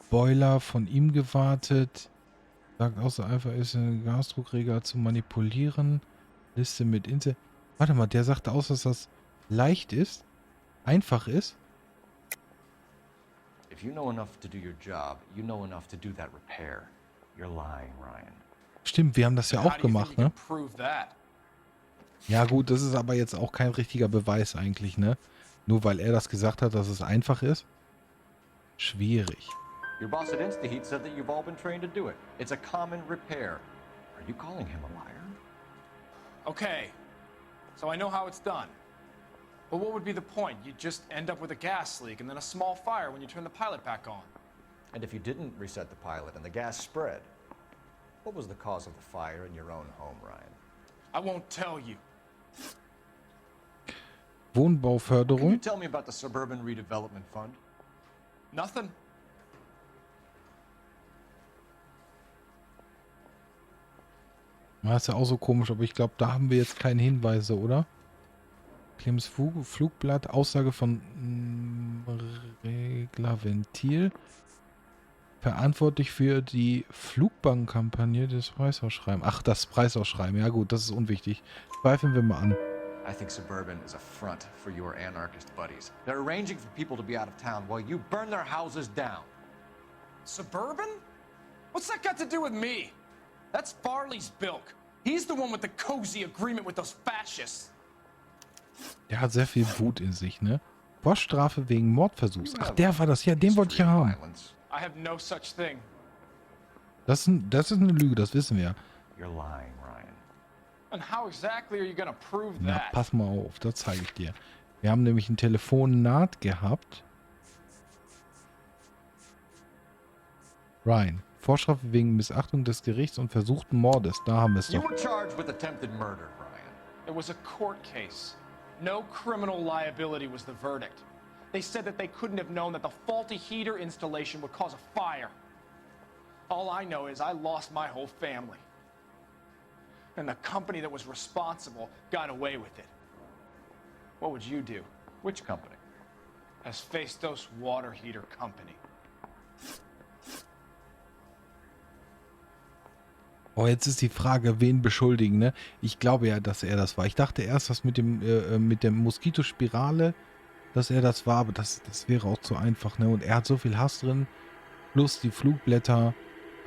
Boiler von ihm gewartet. Sagt außer einfach ist ein Gasdruckregler zu manipulieren. Liste mit Inse. Warte mal, der sagte aus, dass das leicht ist. Einfach ist. If you know enough to do your job, you know enough to do that repair. You're lying, Ryan. Stimmt, wir haben das ja auch gemacht, ne? Ja gut, das ist aber jetzt auch kein richtiger Beweis eigentlich, ne? Nur weil er das gesagt hat, dass es einfach ist. Schwierig. Your boss at InstaHeat said that you've all been trained to do it. It's a common repair. Are you calling him a liar? Okay, so I know how it's done. But what would be the point? You'd just end up with a gas leak and then a small fire when you turn the pilot back on. And if you didn't reset the pilot and the gas spread, what was the cause of the fire in your own home, Ryan? I won't tell you. Wohnbauförderung. Can you tell me about the Suburban Redevelopment Fund? Nothing. Das ist ja auch so komisch, aber ich glaube, da haben wir jetzt keine Hinweise, oder? Clemens Flugblatt, Aussage von Reglerventil. Verantwortlich für die Flugbankkampagne des Preisausschreiben. Ach, das Preisausschreiben. Ja gut, das ist unwichtig. Zweifeln wir mal an. I think Suburban is a front for your anarchist buddies. They're arranging for people to be out of town while you burn their houses down. Suburban? What's that got to do with me? That's Farley's bilk. He's the one with the cozy agreement with those fascists. Der hat sehr viel Wut in sich, ne? Poststrafe wegen Mordversuchs. Ach, der war das. Ja, den wollte ich ja haben. I have no such thing. Das ist eine Lüge, das wissen wir. You're lying, Ryan. And how exactly are you gonna prove Na, that? pass mal auf, das zeige ich dir. Wir haben nämlich ein Telefonat gehabt. Ryan. Vorstrafe wegen Missachtung des Gerichts und versuchten Mordes. Da haben wir es You doch. were charged with attempted murder, Ryan. It was a court case. No criminal liability was the verdict. They said that they couldn't have known that the faulty heater installation would cause a fire. All I know is I lost my whole family. And the company that was responsible got away with it. What would you do? Which company? Hephaestus Water Heater Company. Oh, jetzt ist die Frage, wen beschuldigen, ne? Ich glaube ja, dass er das war. Ich dachte erst, dass mit der Moskitospirale, dass er das war, aber das wäre auch zu einfach, ne? Und er hat so viel Hass drin, plus die Flugblätter,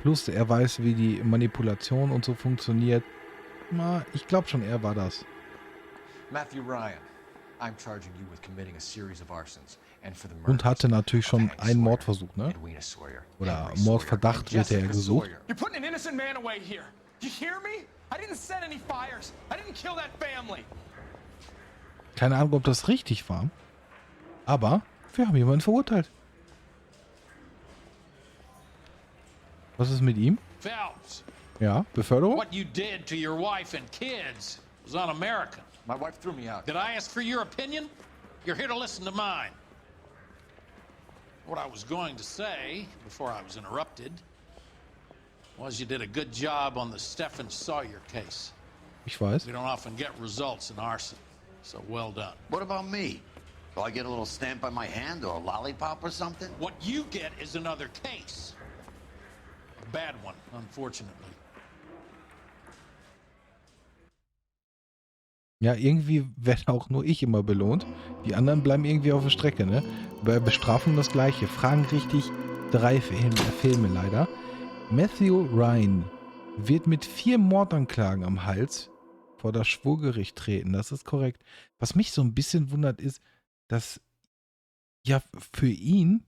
plus er weiß, wie die Manipulation und so funktioniert. Na, ich glaube schon, er war das. Matthew Ryan, I'm charging you with committing a series of arsons and for the Und hatte natürlich schon Hank einen Sawyer, Mordversuch, ne? Edwina Sawyer, Oder Henry Sawyer, Mordverdacht and wird er Jessica gesucht. Sawyer. You're putting an innocent man away here. You hear me? I didn't set any fires. I didn't kill that family. Keine Ahnung, ob das richtig war. Aber wir haben jemanden verurteilt. Was ist mit ihm? Phelps, Ja, Beförderung? what you did to your wife and kids was un-American. My wife threw me out. Did I ask for your opinion? You're here to listen to mine. What I was going to say, before I was interrupted, was you did a good job on the Stephen Sawyer case. Ich weiß. We don't often get results in arson, so well done. What about me? Do I get a little stamp on my hand or a lollipop or something? What you get is another case. A bad one, unfortunately. Ja, irgendwie werde auch nur ich immer belohnt. Die anderen bleiben irgendwie auf der Strecke, ne? Bei Bestrafung das Gleiche. Fragen richtig, 3 Filme leider. Matthew Ryan wird mit 4 Mordanklagen am Hals vor das Schwurgericht treten. Das ist korrekt. Was mich so ein bisschen wundert ist, dass ja für ihn,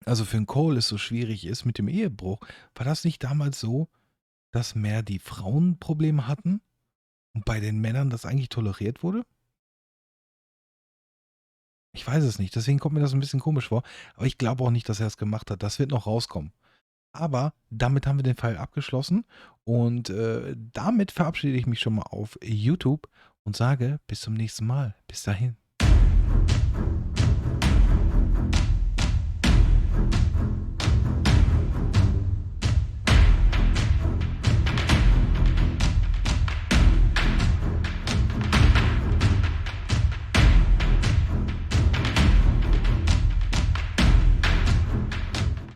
also für den Cole, es so schwierig ist mit dem Ehebruch. War das nicht damals so, dass mehr die Frauen Probleme hatten? Und bei den Männern das eigentlich toleriert wurde? Ich weiß es nicht, deswegen kommt mir das ein bisschen komisch vor. Aber ich glaube auch nicht, dass er es gemacht hat. Das wird noch rauskommen. Aber damit haben wir den Fall abgeschlossen. Und damit verabschiede ich mich schon mal auf YouTube und sage bis zum nächsten Mal. Bis dahin.